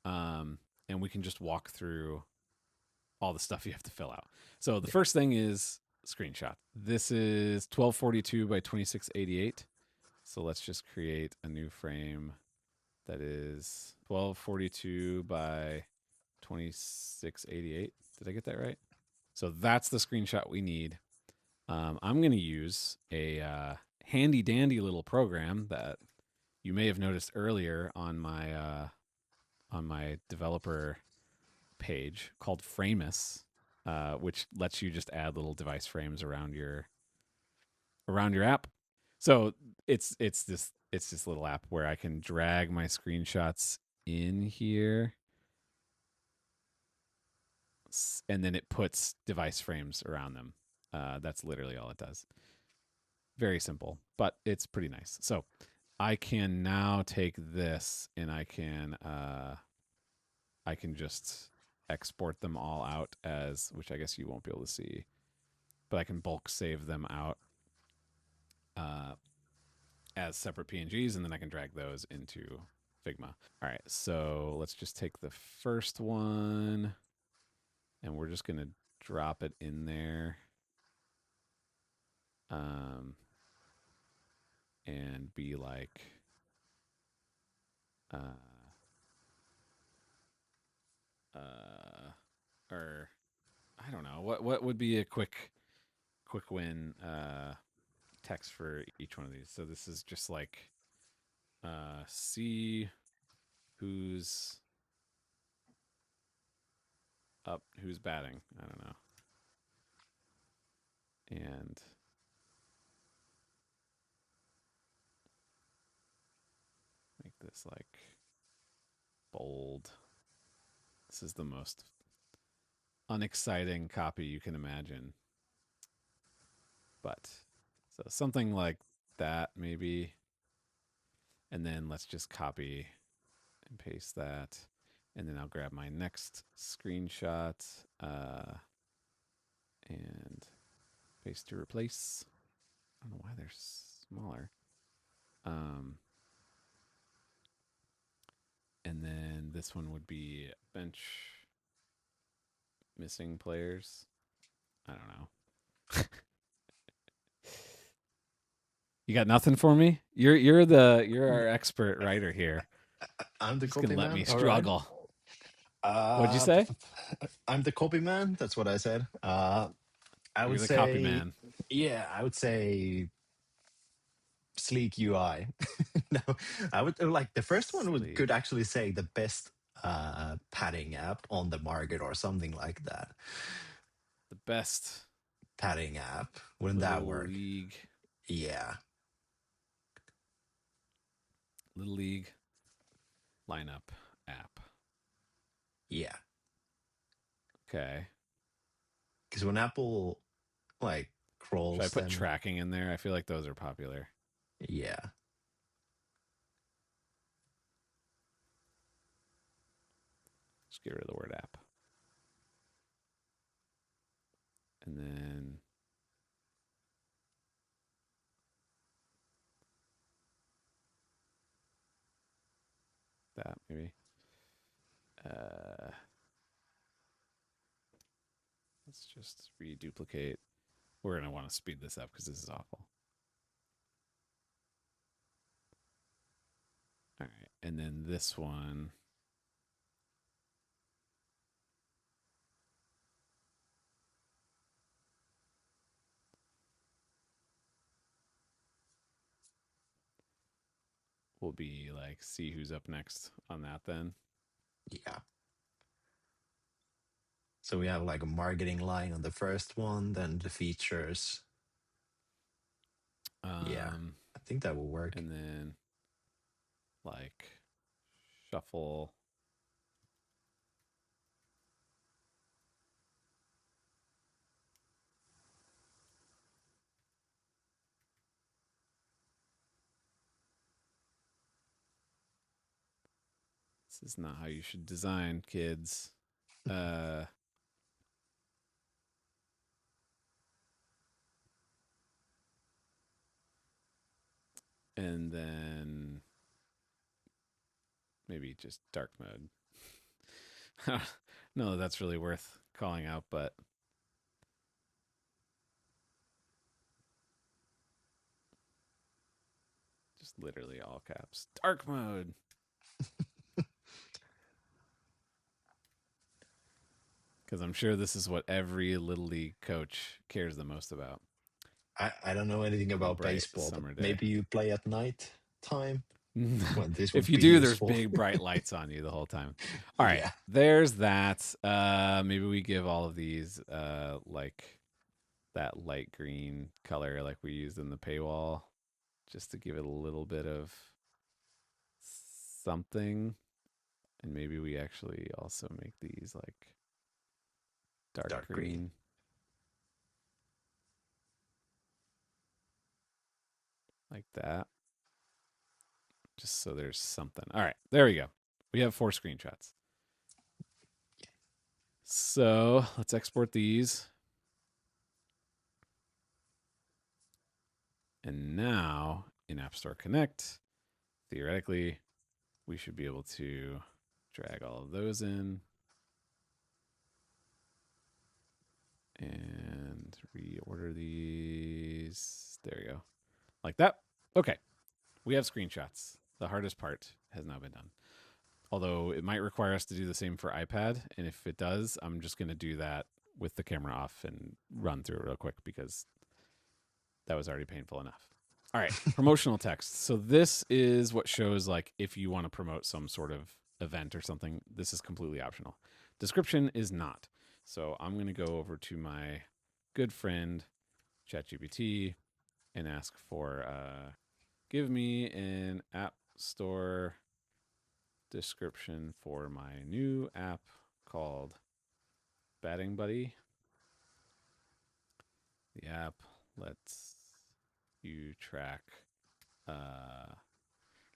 we can just walk through all the stuff you have to fill out. So the first thing is screenshot. This is 1242 by 2688. So let's just create a new frame that is 1242 by 2688. Did I get that right? So that's the screenshot we need. I'm going to use a handy dandy little program that you may have noticed earlier on my developer page called Framus, which lets you just add little device frames around your app. So it's this little app where I can drag my screenshots in here. and then it puts device frames around them. That's literally all it does. Very simple, but it's pretty nice. So I can now take this and I can just export them all out as, which I guess you won't be able to see, but I can bulk save them out as separate PNGs, and then I can drag those into Figma. All right, so let's just take the first one, and we're just going to drop it in there. And be like, or I don't know, what would be a quick win text for each one of these. So this is just like see who's up, who's batting. I don't know. And make this like bold. This is the most unexciting copy you can imagine. But so something like that maybe. And then let's just copy and paste that. And then I'll grab my next screenshot and paste to replace. I don't know why they're smaller. And then this one would be bench missing players. I don't know. You got nothing for me? You're our expert writer here. I'm the Just gonna copy let me man. All right. struggle. What'd you say? I'm the copy man. That's what I said. I You're would the copy say, man. yeah, I would say sleek UI. No, I would like the first one would Sleek. could actually say the best padding app on the market or something like that. The best Padding app. Wouldn't that little work? league. Yeah. Little league lineup app. Yeah. Okay. Because when Apple like Should I crawls put them, tracking in there? I feel like those are popular. yeah. Just get rid of the word app. And then that maybe. Let's just reduplicate. We're going to want to speed this up because this is awful. All right. And then this one. Will be like, see who's up next on that then. Yeah. So we have like a marketing line on the first one, then the features. Yeah. I think that will work. And then like shuffle. This is not how you should design, kids. And then maybe just dark mode. No, that's really worth calling out, but just literally all caps. Dark mode. Because I'm sure this is what every Little League coach cares the most about. I don't know anything On a about bright baseball, but summer day. maybe you play at night time. Well, this If would you be do, there's useful. big bright lights on you the whole time. All right, Yeah. there's that. Maybe we give all of these like that light green color like we used in the paywall, just to give it a little bit of something. And maybe we actually also make these like dark green. Like that. Just so there's something. All right, there we go. We have 4 screenshots. So let's export these. And now in App Store Connect, theoretically, we should be able to drag all of those in and reorder these. There we go. Like that. Okay. We have screenshots. The hardest part has now been done. Although it might require us to do the same for iPad. And if it does, I'm just going to do that with the camera off and run through it real quick because that was already painful enough. All right, promotional text. So this is what shows like if you want to promote some sort of event or something, this is completely optional. Description is not. So I'm going to go over to my good friend ChatGPT and ask for give me an app store description for my new app called Batting Buddy. The app lets you track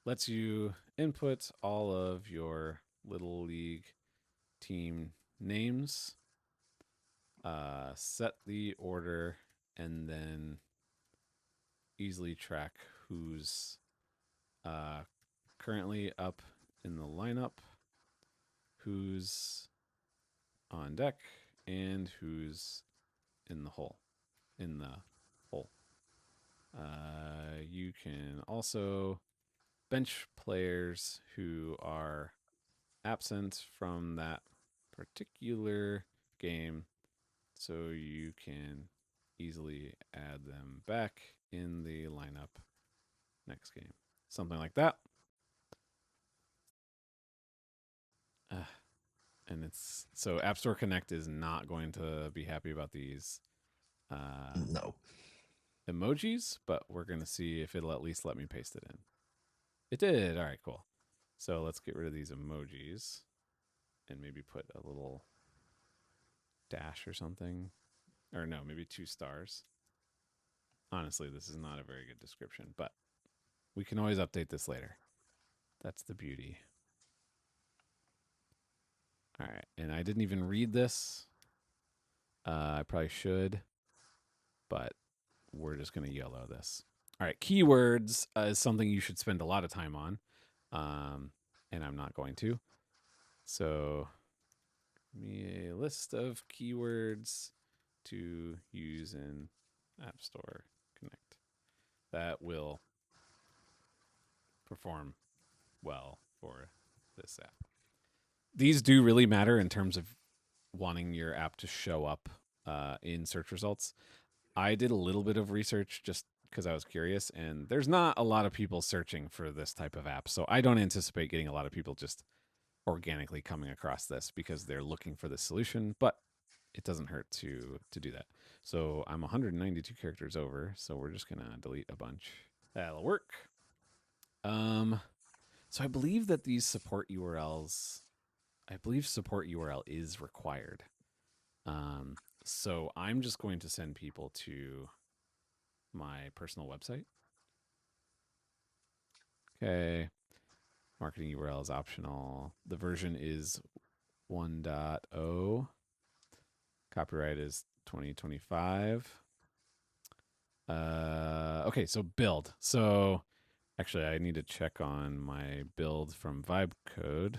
lets you input all of your little league team names, set the order, and then easily track who's currently up in the lineup, who's on deck, and who's in the hole. You can also bench players who are absent from that particular game so you can easily add them back in the lineup next game. Something like that. And it's so App Store Connect is not going to be happy about these No. emojis, but we're going to see if it'll at least let me paste it in. It did. All right, cool. So let's get rid of these emojis and maybe put a little dash or something. Or no, maybe 2 stars. Honestly, this is not a very good description, but we can always update this later. That's the beauty. All right, and I didn't even read this. I probably should, but we're just going to yellow this. All right, keywords is something you should spend a lot of time on, and I'm not going to. So, give me a list of keywords to use in App Store Connect that will perform well for this app. These do really matter in terms of wanting your app to show up in search results. I did a little bit of research just because I was curious, and there's not a lot of people searching for this type of app. So I don't anticipate getting a lot of people just organically coming across this because they're looking for this solution, but it doesn't hurt to do that. So I'm 192 characters over, so we're just going to delete a bunch. That'll work. So I believe that these support URLs, I believe support URL is required. So I'm just going to send people to my personal website. Okay. Marketing URL is optional. The version is 1.0. Copyright is 2025. Okay, so build. So actually, I need to check on my build from VibeCode.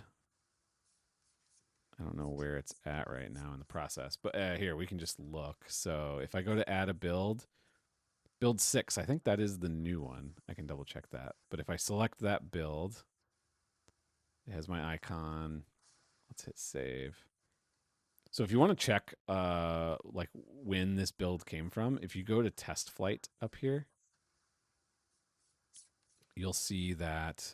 I don't know where it's at right now in the process, but here we can just look. So if I go to add a build 6, I think that is the new one. I can double check that. But if I select that build, it has my icon. Let's hit save. So if you want to check like when this build came from, if you go to test flight up here, you'll see that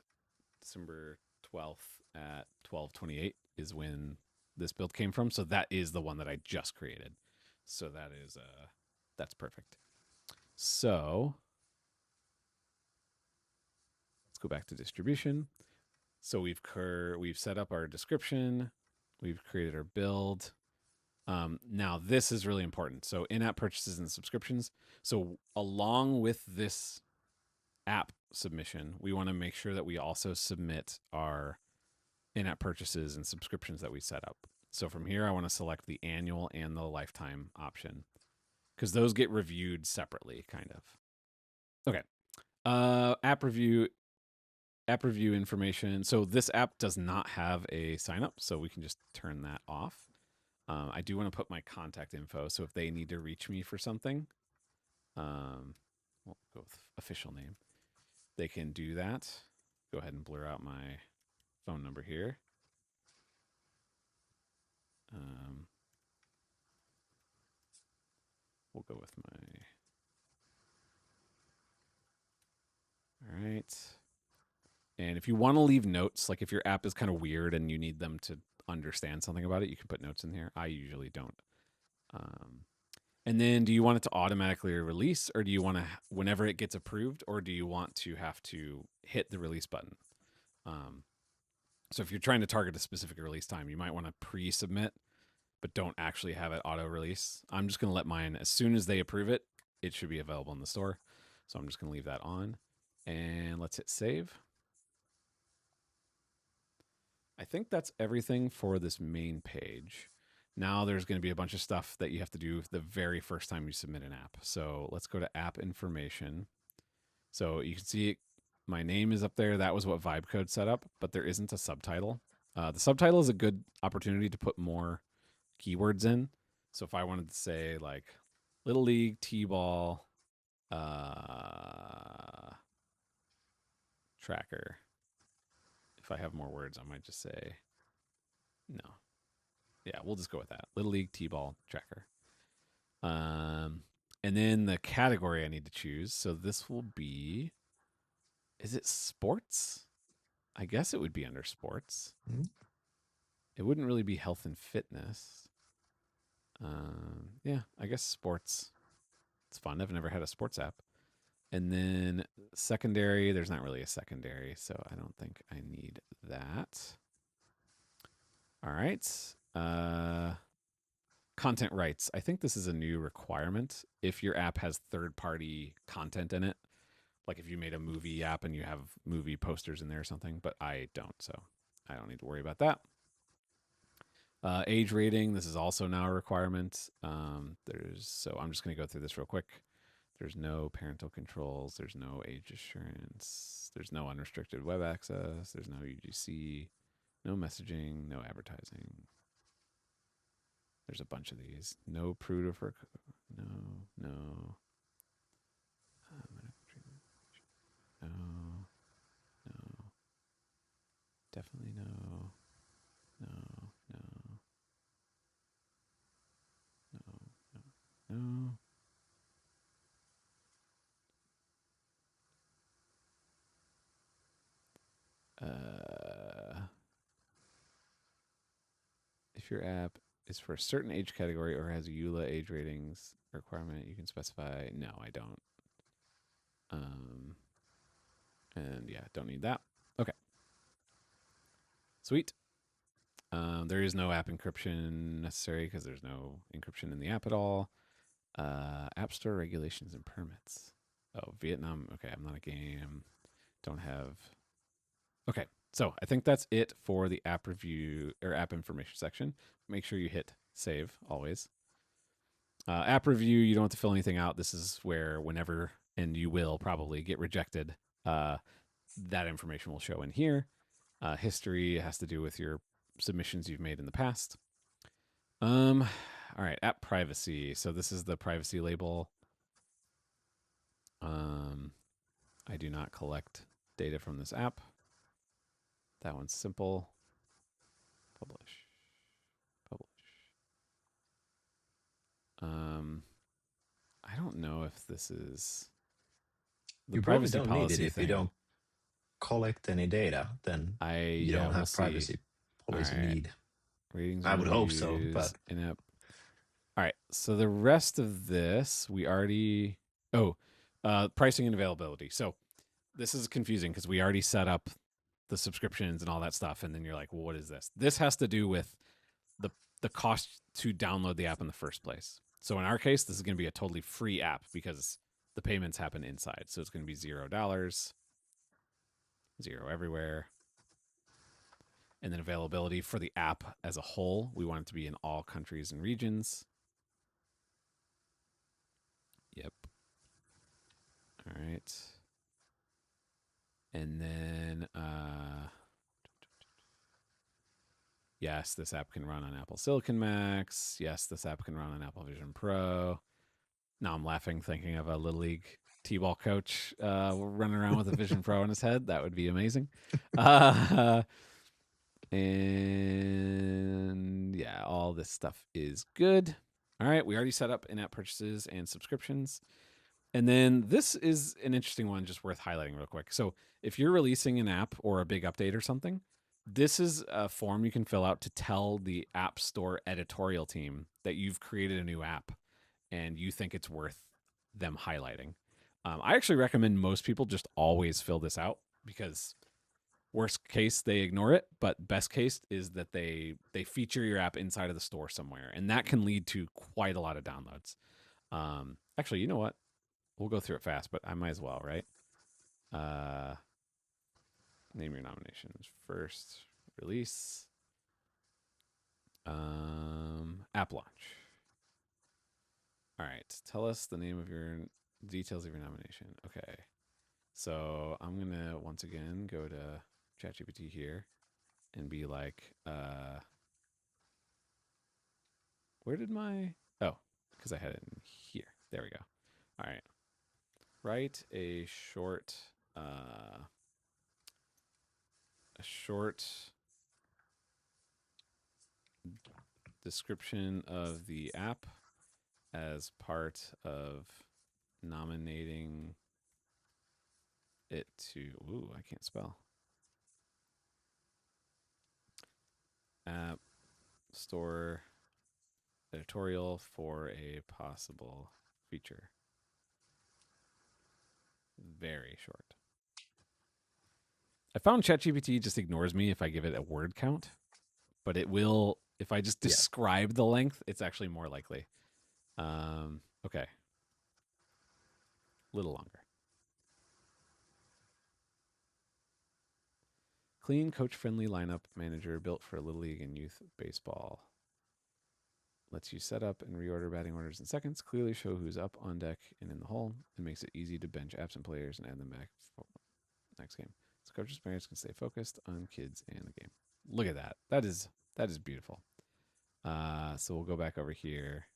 December 12th at 12:28 is when this build came from. So that is the one that I just created. So that is that's perfect. So let's go back to distribution. So we've set up our description, we've created our build. Now, this is really important. So in-app purchases and subscriptions. So along with this app submission, we want to make sure that we also submit our in-app purchases and subscriptions that we set up. So from here, I want to select the annual and the lifetime option because those get reviewed separately, kind of. Okay. App review information. So this app does not have a sign up, so we can just turn that off. I do want to put my contact info, so if they need to reach me for something, we'll go with official name. They can do that. Go ahead and blur out my phone number here. We'll go with my. All right. And if you want to leave notes, like if your app is kind of weird and you need them to understand something about it, you can put notes in here. I usually don't. And then do you want it to automatically release, or do you want to, whenever it gets approved, or do you want to have to hit the release button? So if you're trying to target a specific release time, you might want to pre-submit, but don't actually have it auto-release. I'm just going to let mine, as soon as they approve it, it should be available in the store. So I'm just going to leave that on. And let's hit save. I think that's everything for this main page. Now there's going to be a bunch of stuff that you have to do the very first time you submit an app. So let's go to app information. So you can see my name is up there. That was what VibeCode set up, but there isn't a subtitle. The subtitle is a good opportunity to put more keywords in. So if I wanted to say like Little League T-ball tracker, if I have more words, I might just say no. Yeah, we'll just go with that. Little League T-ball tracker. And then the category I need to choose. So this will be, is it sports? I guess it would be under sports. Mm-hmm. It wouldn't really be health and fitness. Yeah, I guess sports. It's fun. I've never had a sports app. And then secondary, there's not really a secondary, so I don't think I need that. All right. Content rights. I think this is a new requirement. If your app has third-party content in it, like if you made a movie app and you have movie posters in there or something, but I don't, so I don't need to worry about that. Age rating. This is also now a requirement. So I'm just going to go through this real quick. There's no parental controls. There's no age assurance. There's no unrestricted web access. There's no UGC. No messaging. No advertising. There's a bunch of these. No prude for no. No. Definitely no. No. If your app is for a certain age category or has a EULA age ratings requirement, you can specify. No, I don't. And yeah, don't need that. Okay. Sweet. There is no app encryption necessary because there's no encryption in the app at all. App Store regulations and permits. Oh, Vietnam. Okay, I'm not a game. Don't have. Okay, so I think that's it for the app review or app information section. Make sure you hit save always. App review, you don't have to fill anything out. This is where whenever, and you will probably get rejected, that information will show in here. History has to do with your submissions you've made in the past. All right, app privacy. So this is the privacy label. I do not collect data from this app. That one's simple. Publish. I don't know if this is the You probably privacy don't need it policy if thing. you don't collect any data. Then you don't have privacy policy need. Ratings. I would hope so, but in-app. All right. So the rest of this we already. Pricing and availability. So this is confusing because we already set up the subscriptions and all that stuff, and then you're like, well, what is this? This has to do with the cost to download the app in the first place. So in our case, this is going to be a totally free app because the payments happen inside. So it's going to be $0, zero everywhere. And then availability for the app as a whole, we want it to be in all countries and regions. Yep. All right. And then, yes, this app can run on Apple Silicon Macs. Yes, this app can run on Apple Vision Pro. Now I'm laughing thinking of a Little League T-ball coach running around with a Vision Pro in his head. That would be amazing. And yeah, all this stuff is good. All right, we already set up in-app purchases and subscriptions. And then this is an interesting one, just worth highlighting real quick. So if you're releasing an app or a big update or something, this is a form you can fill out to tell the App Store editorial team that you've created a new app and you think it's worth them highlighting. I actually recommend most people just always fill this out because worst case they ignore it, but best case is that they feature your app inside of the store somewhere, and that can lead to quite a lot of downloads. Actually, you know what? We'll go through it fast, but I might as well, right? Name your nominations. First, release. App launch. All right. Tell us the name of your details of your nomination. Okay. So I'm going to once again go to ChatGPT here and be like, where did my, oh, because I had it in here. There we go. All right. Write a short description of the app as part of nominating it to, ooh, I can't spell. App Store editorial for a possible feature. Very short. I found ChatGPT just ignores me if I give it a word count, but it will if I just describe the length. It's actually more likely. Okay, a little longer. Clean, coach-friendly lineup manager built for Little League and youth baseball. Lets you set up and reorder batting orders in seconds, clearly show who's up, on deck, and in the hole, and makes it easy to bench absent players and add them back for next game. So coaches' parents can stay focused on kids and the game. Look at that. That is beautiful. So we'll go back over here.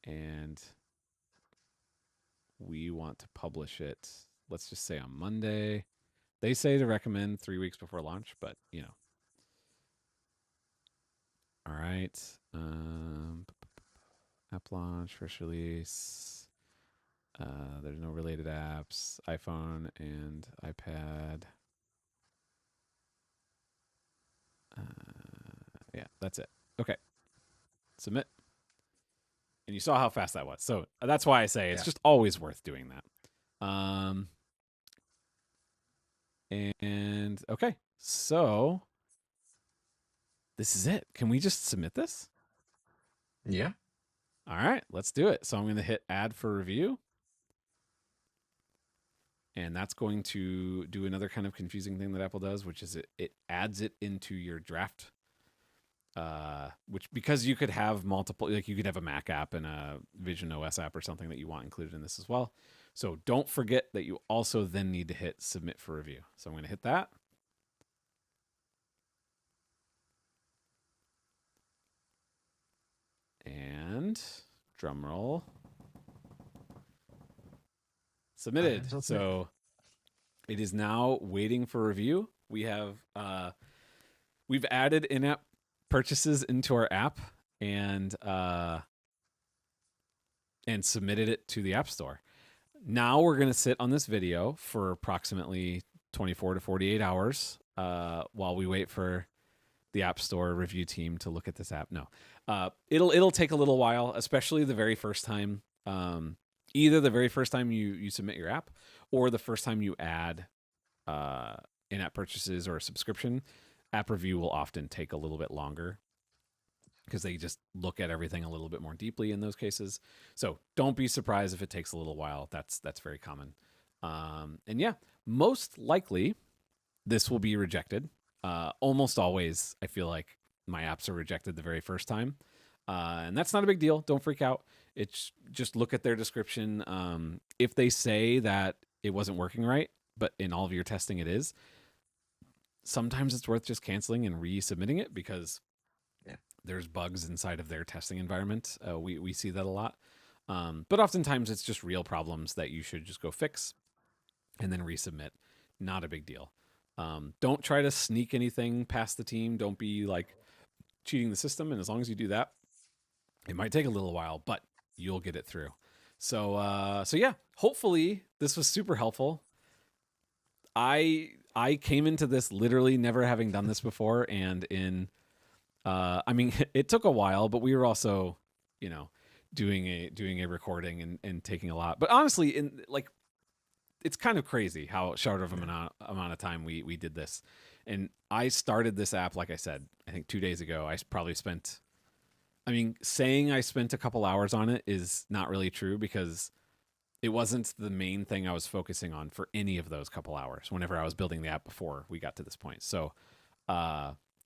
And we want to publish it, let's just say on Monday. They say to recommend 3 weeks before launch, but you know. All right. App launch, first release. There's no related apps. iPhone and iPad. Yeah, that's it. Okay. Submit. And you saw how fast that was. So that's why I say it's just always worth doing that. And okay. So this is it. Can we just submit this? Yeah. All right, let's do it. So I'm going to hit add for review. And that's going to do another kind of confusing thing that Apple does, which is it adds it into your draft. Which, because you could have multiple, like you could have a Mac app and a Vision OS app or something that you want included in this as well. So don't forget that you also then need to hit submit for review. So I'm going to hit that. And drum roll. Submitted. So it is now waiting for review. We have we've added in-app purchases into our app and submitted it to the App Store. Now we're going to sit on this video for approximately 24 to 48 hours while we wait for the App Store review team to look at this app. No, it'll take a little while, especially the very first time. Either the very first time you submit your app or the first time you add in-app purchases or a subscription. App review will often take a little bit longer. because they just look at everything a little bit more deeply in those cases. So don't be surprised if it takes a little while. That's very common. And yeah, most likely this will be rejected. Almost always, I feel like my apps are rejected the very first time. And that's not a big deal. Don't freak out. It's just look at their description. If they say that it wasn't working right, but in all of your testing it is, sometimes it's worth just canceling and resubmitting it because there's bugs inside of their testing environment. We see that a lot. But oftentimes it's just real problems that you should just go fix and then resubmit. Not a big deal. Don't try to sneak anything past the team. Don't be like cheating the system. And as long as you do that, it might take a little while, but you'll get it through. So yeah, hopefully this was super helpful. I came into this literally never having done this before, and I mean, it took a while, but we were also, doing a recording and taking a lot. But honestly, it's kind of crazy how short of an amount of time we did this. And I started this app, like I said, I think 2 days ago. I probably spent, saying I spent a couple hours on it is not really true because it wasn't the main thing I was focusing on for any of those couple hours whenever I was building the app before we got to this point. So,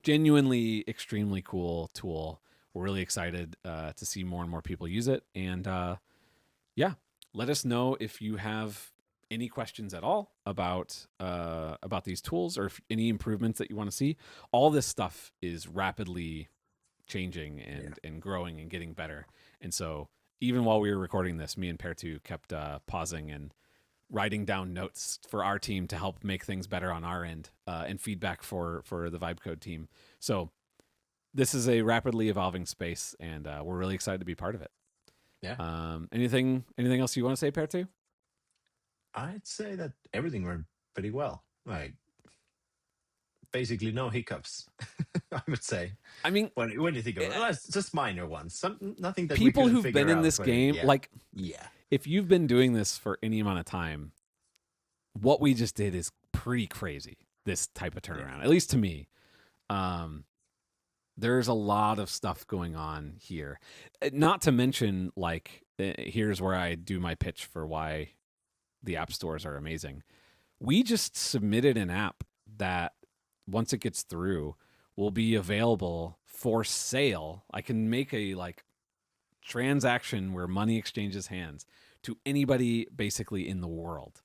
genuinely extremely cool tool. We're really excited to see more and more people use it. And yeah, let us know if you have any questions at all about these tools or if any improvements that you want to see. All this stuff is rapidly changing and growing and getting better. And so even while we were recording this, me and Perttu kept pausing and writing down notes for our team to help make things better on our end and feedback for the VibeCode team. So this is a rapidly evolving space, and we're really excited to be part of it. Yeah. Anything else you want to say, Perttu? I'd say that everything went pretty well. Like basically no hiccups, I would say. I mean, When you think of it, well, it's just minor ones. Nothing that we people couldn't who've figure been in out, this but game, yeah, if you've been doing this for any amount of time, what we just did is pretty crazy. This type of turnaround, at least to me. There's a lot of stuff going on here. Not to mention, here's where I do my pitch for why the app stores are amazing. We just submitted an app that once it gets through will be available for sale. I can make a transaction where money exchanges hands to anybody basically in the world.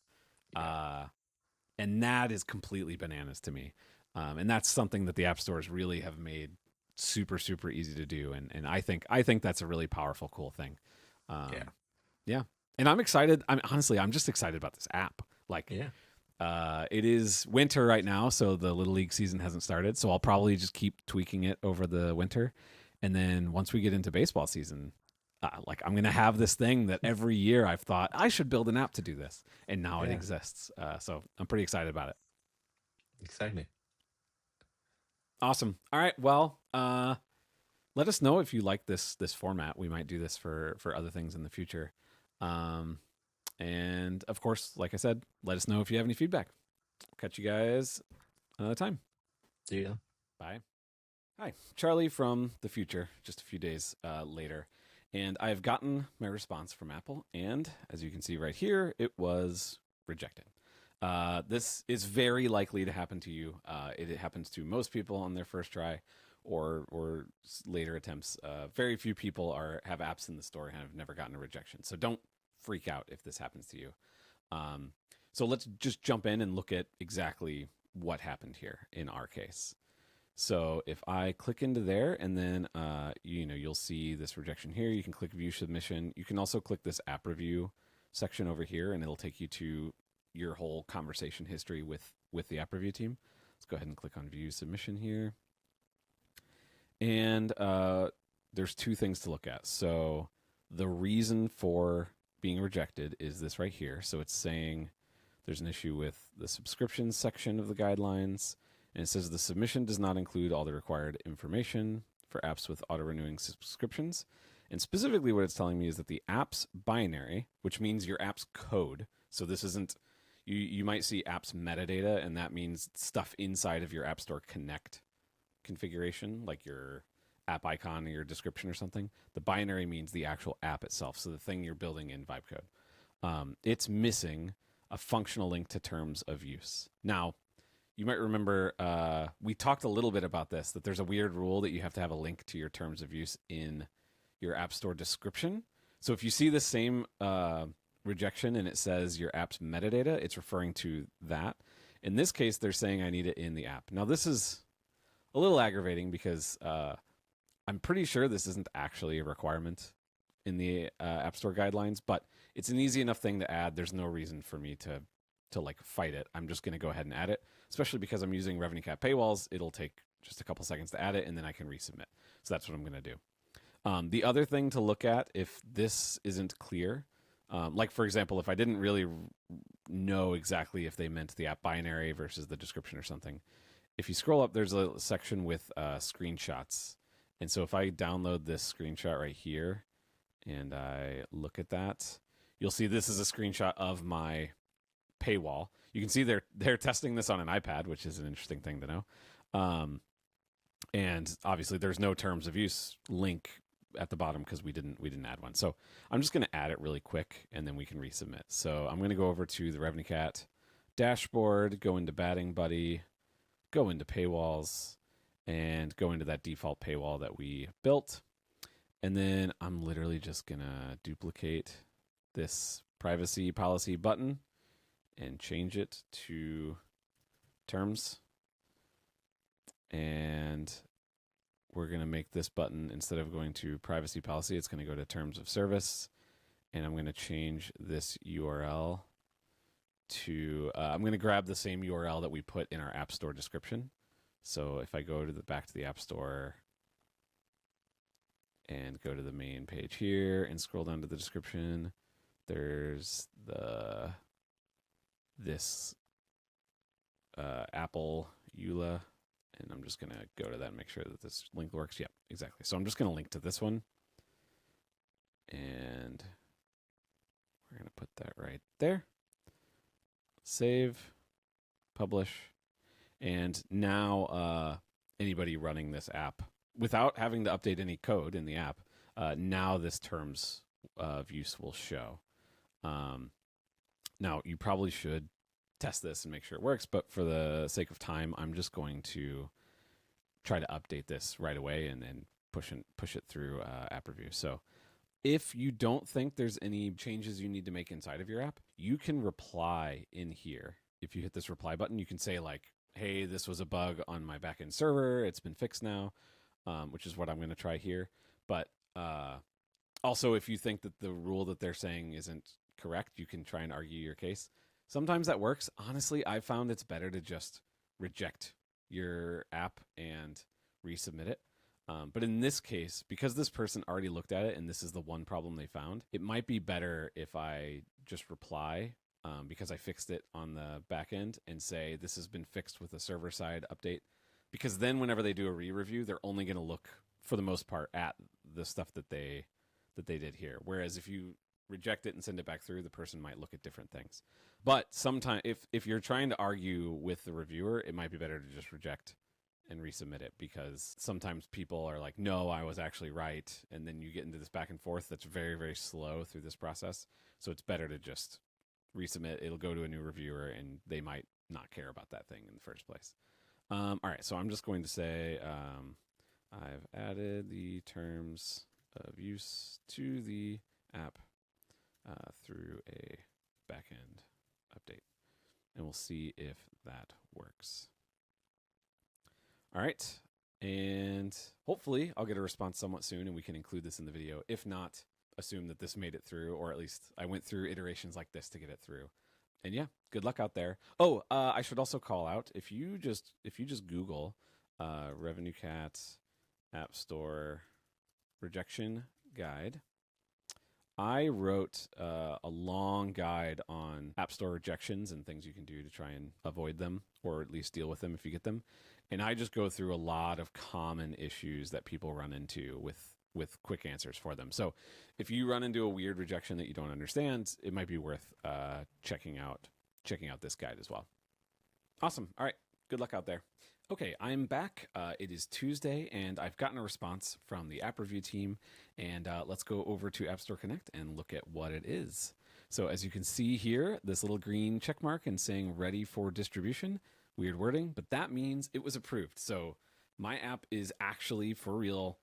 And that is completely bananas to me. And that's something that the app stores really have made super, super easy to do. And I think that's a really powerful, cool thing. Yeah. And I'm excited. I'm just excited about this app. It is winter right now, so the Little League season hasn't started. So I'll probably just keep tweaking it over the winter. And then once we get into baseball season, I'm going to have this thing that every year I've thought I should build an app to do this. And now it exists. So I'm pretty excited about it. Exactly. Awesome. All right. Well, let us know if you like this format. We might do this for other things in the future. And of course, like I said, let us know if you have any feedback. Catch you guys another time. See ya. Bye. Hi, Charlie from the future, just a few days later. And I've gotten my response from Apple. And as you can see right here, it was rejected. This is very likely to happen to you. It happens to most people on their first try or later attempts. Very few people have apps in the store and have never gotten a rejection. So don't freak out if this happens to you. So let's just jump in and look at exactly what happened here in our case. So if I click into there and then, you'll see this rejection here. You can click view submission. You can also click this app review section over here and it'll take you to your whole conversation history with the app review team. Let's go ahead and click on view submission here. And there's two things to look at. So the reason for being rejected is this right here. So it's saying there's an issue with the subscriptions section of the guidelines. And it says the submission does not include all the required information for apps with auto-renewing subscriptions. And specifically what it's telling me is that the app's binary, which means your app's code. So this isn't, you might see apps metadata, and that means stuff inside of your App Store Connect configuration, like your app icon in your description or something. The binary means the actual app itself, so the thing you're building in VibeCode. It's missing a functional link to terms of use. Now, you might remember we talked a little bit about this, that there's a weird rule that you have to have a link to your terms of use in your App Store description. So if you see the same rejection and it says your app's metadata, it's referring to that. In this case, they're saying I need it in the app. Now, this is a little aggravating because I'm pretty sure this isn't actually a requirement in the App Store guidelines, but it's an easy enough thing to add. There's no reason for me to like fight it. I'm just going to go ahead and add it, especially because I'm using RevenueCat paywalls. It'll take just a couple seconds to add it, and then I can resubmit. So that's what I'm going to do. The other thing to look at if this isn't clear, like for example, if I didn't really know exactly if they meant the app binary versus the description or something, if you scroll up, there's a section with screenshots. And so if I download this screenshot right here and I look at that, you'll see this is a screenshot of my paywall. You can see they're testing this on an iPad, which is an interesting thing to know. And obviously there's no terms of use link at the bottom because we didn't add one. So I'm just going to add it really quick and then we can resubmit. So I'm going to go over to the RevenueCat dashboard, go into Batting Buddy, go into paywalls, and go into that default paywall that we built. And then I'm literally just going to duplicate this privacy policy button and change it to terms. And we're going to make this button, instead of going to privacy policy, it's going to go to terms of service. And I'm going to change this URL to, I'm going to grab the same URL that we put in our App Store description. So if I go to back to the App Store and go to the main page here and scroll down to the description, there's this Apple EULA. And I'm just going to go to that and make sure that this link works. Yep, exactly. So I'm just going to link to this one. And we're going to put that right there. Save, publish. And now anybody running this app, without having to update any code in the app, now this terms of use will show. Now, you probably should test this and make sure it works, but for the sake of time, I'm just going to try to update this right away and push it through app review. So if you don't think there's any changes you need to make inside of your app, you can reply in here. If you hit this reply button, you can say like, hey, this was a bug on my backend server. It's been fixed now, which is what I'm going to try here. But also, if you think that the rule that they're saying isn't correct, you can try and argue your case. Sometimes that works. Honestly, I've found it's better to just reject your app and resubmit it. But in this case, because this person already looked at it and this is the one problem they found, it might be better if I just reply because I fixed it on the back end and say this has been fixed with a server-side update. Because then whenever they do a re-review, they're only going to look, for the most part, at the stuff that they did here. Whereas if you reject it and send it back through, the person might look at different things. But sometimes if you're trying to argue with the reviewer, it might be better to just reject and resubmit it, because sometimes people are like, no, I was actually right. And then you get into this back and forth that's very, very slow through this process. So it's better to just resubmit. It'll go to a new reviewer and they might not care about that thing in the first place. All right, so I'm just going to say I've added the terms of use to the app through a backend update, and we'll see if that works. All right, and hopefully I'll get a response somewhat soon and we can include this in the video. If not, assume that this made it through, or at least I went through iterations like this to get it through. And yeah, good luck out there. Oh, I should also call out, if you just Google RevenueCat App Store rejection guide, I wrote a long guide on App Store rejections and things you can do to try and avoid them, or at least deal with them if you get them. And I just go through a lot of common issues that people run into with quick answers for them. So if you run into a weird rejection that you don't understand, it might be worth checking out this guide as well. Awesome. All right. Good luck out there. Okay, I'm back. It is Tuesday, and I've gotten a response from the app review team. And let's go over to App Store Connect and look at what it is. So as you can see here, this little green check mark and saying ready for distribution. Weird wording, but that means it was approved. So my app is actually for real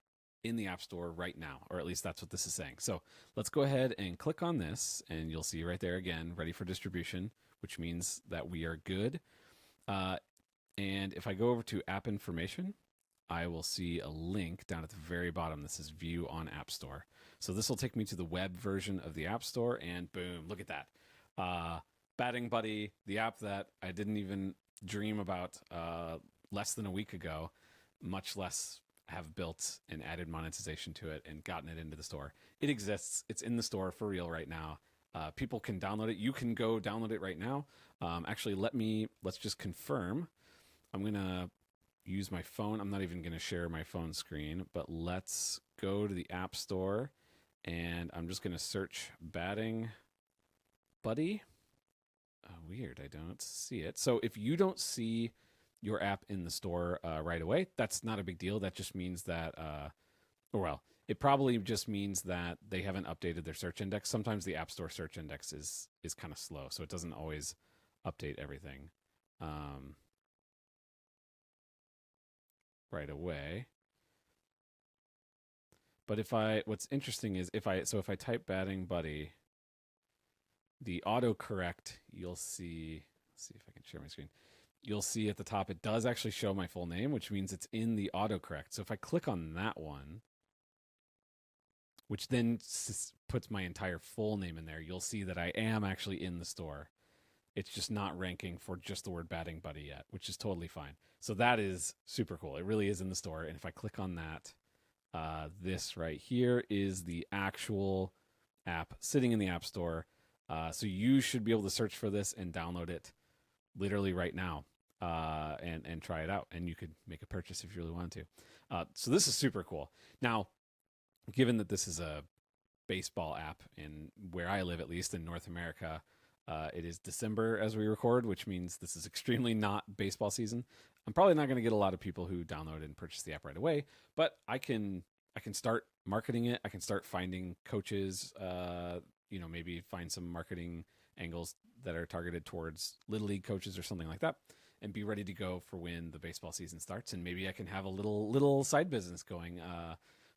in the App Store right now, or at least that's what this is saying. So let's go ahead and click on this, and you'll see right there again, ready for distribution, which means that we are good. And if I go over to app information, I will see a link down at the very bottom. This is view on App Store. So this will take me to the web version of the App Store, and boom, look at that. Batting Buddy, the app that I didn't even dream about less than a week ago, much less have built and added monetization to it and gotten it into the store. It exists. It's in the store for real right now. People can download it. You can go download it right now. Actually, let's just confirm. I'm going to use my phone. I'm not even going to share my phone screen, but let's go to the App Store, and I'm just going to search Batting Buddy. Weird, I don't see it. So if you don't see your app in the store right away, that's not a big deal. That just means that, it probably just means that they haven't updated their search index. Sometimes the App Store search index is kind of slow, so it doesn't always update everything right away. But what's interesting is if I type Batting Buddy, the autocorrect, you'll see, let's see if I can share my screen. You'll see at the top, it does actually show my full name, which means it's in the autocorrect. So if I click on that one, which then puts my entire full name in there, you'll see that I am actually in the store. It's just not ranking for just the word Batting Buddy yet, which is totally fine. So that is super cool. It really is in the store. And if I click on that, this right here is the actual app sitting in the App Store. So you should be able to search for this and download it literally right now and try it out. And you could make a purchase if you really want to. So this is super cool. Now, given that this is a baseball app, in where I live, at least in North America, it is December as we record, which means this is extremely not baseball season. I'm probably not going to get a lot of people who download and purchase the app right away, but I can start marketing it. I can start finding coaches, maybe find some marketing angles that are targeted towards Little League coaches or something like that, and be ready to go for when the baseball season starts. And maybe I can have a little side business going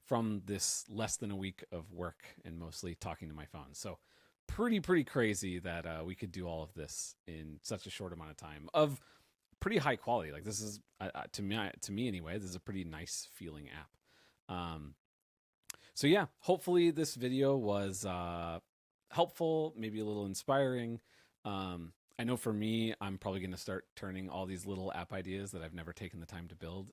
from this less than a week of work and mostly talking to my phone. So pretty crazy that we could do all of this in such a short amount of time of pretty high quality. Like, this is to me anyway, this is a pretty nice feeling app. So yeah, hopefully this video was helpful, maybe a little inspiring. I know for me, I'm probably going to start turning all these little app ideas that I've never taken the time to build.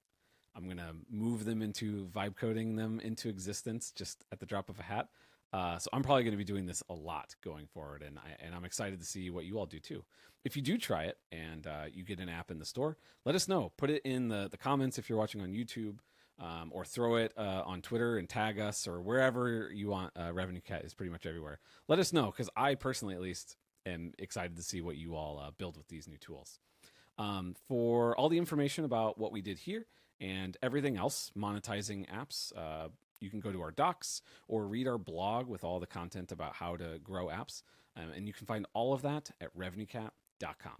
I'm going to move them into vibe coding them into existence just at the drop of a hat. So I'm probably going to be doing this a lot going forward, and I'm excited to see what you all do too. If you do try it and you get an app in the store, let us know. Put it in the comments if you're watching on YouTube, or throw it on Twitter and tag us or wherever you want. RevenueCat is pretty much everywhere. Let us know, because I personally at least am excited to see what you all build with these new tools. For all the information about what we did here and everything else monetizing apps, you can go to our docs or read our blog with all the content about how to grow apps. And you can find all of that at RevenueCat.com.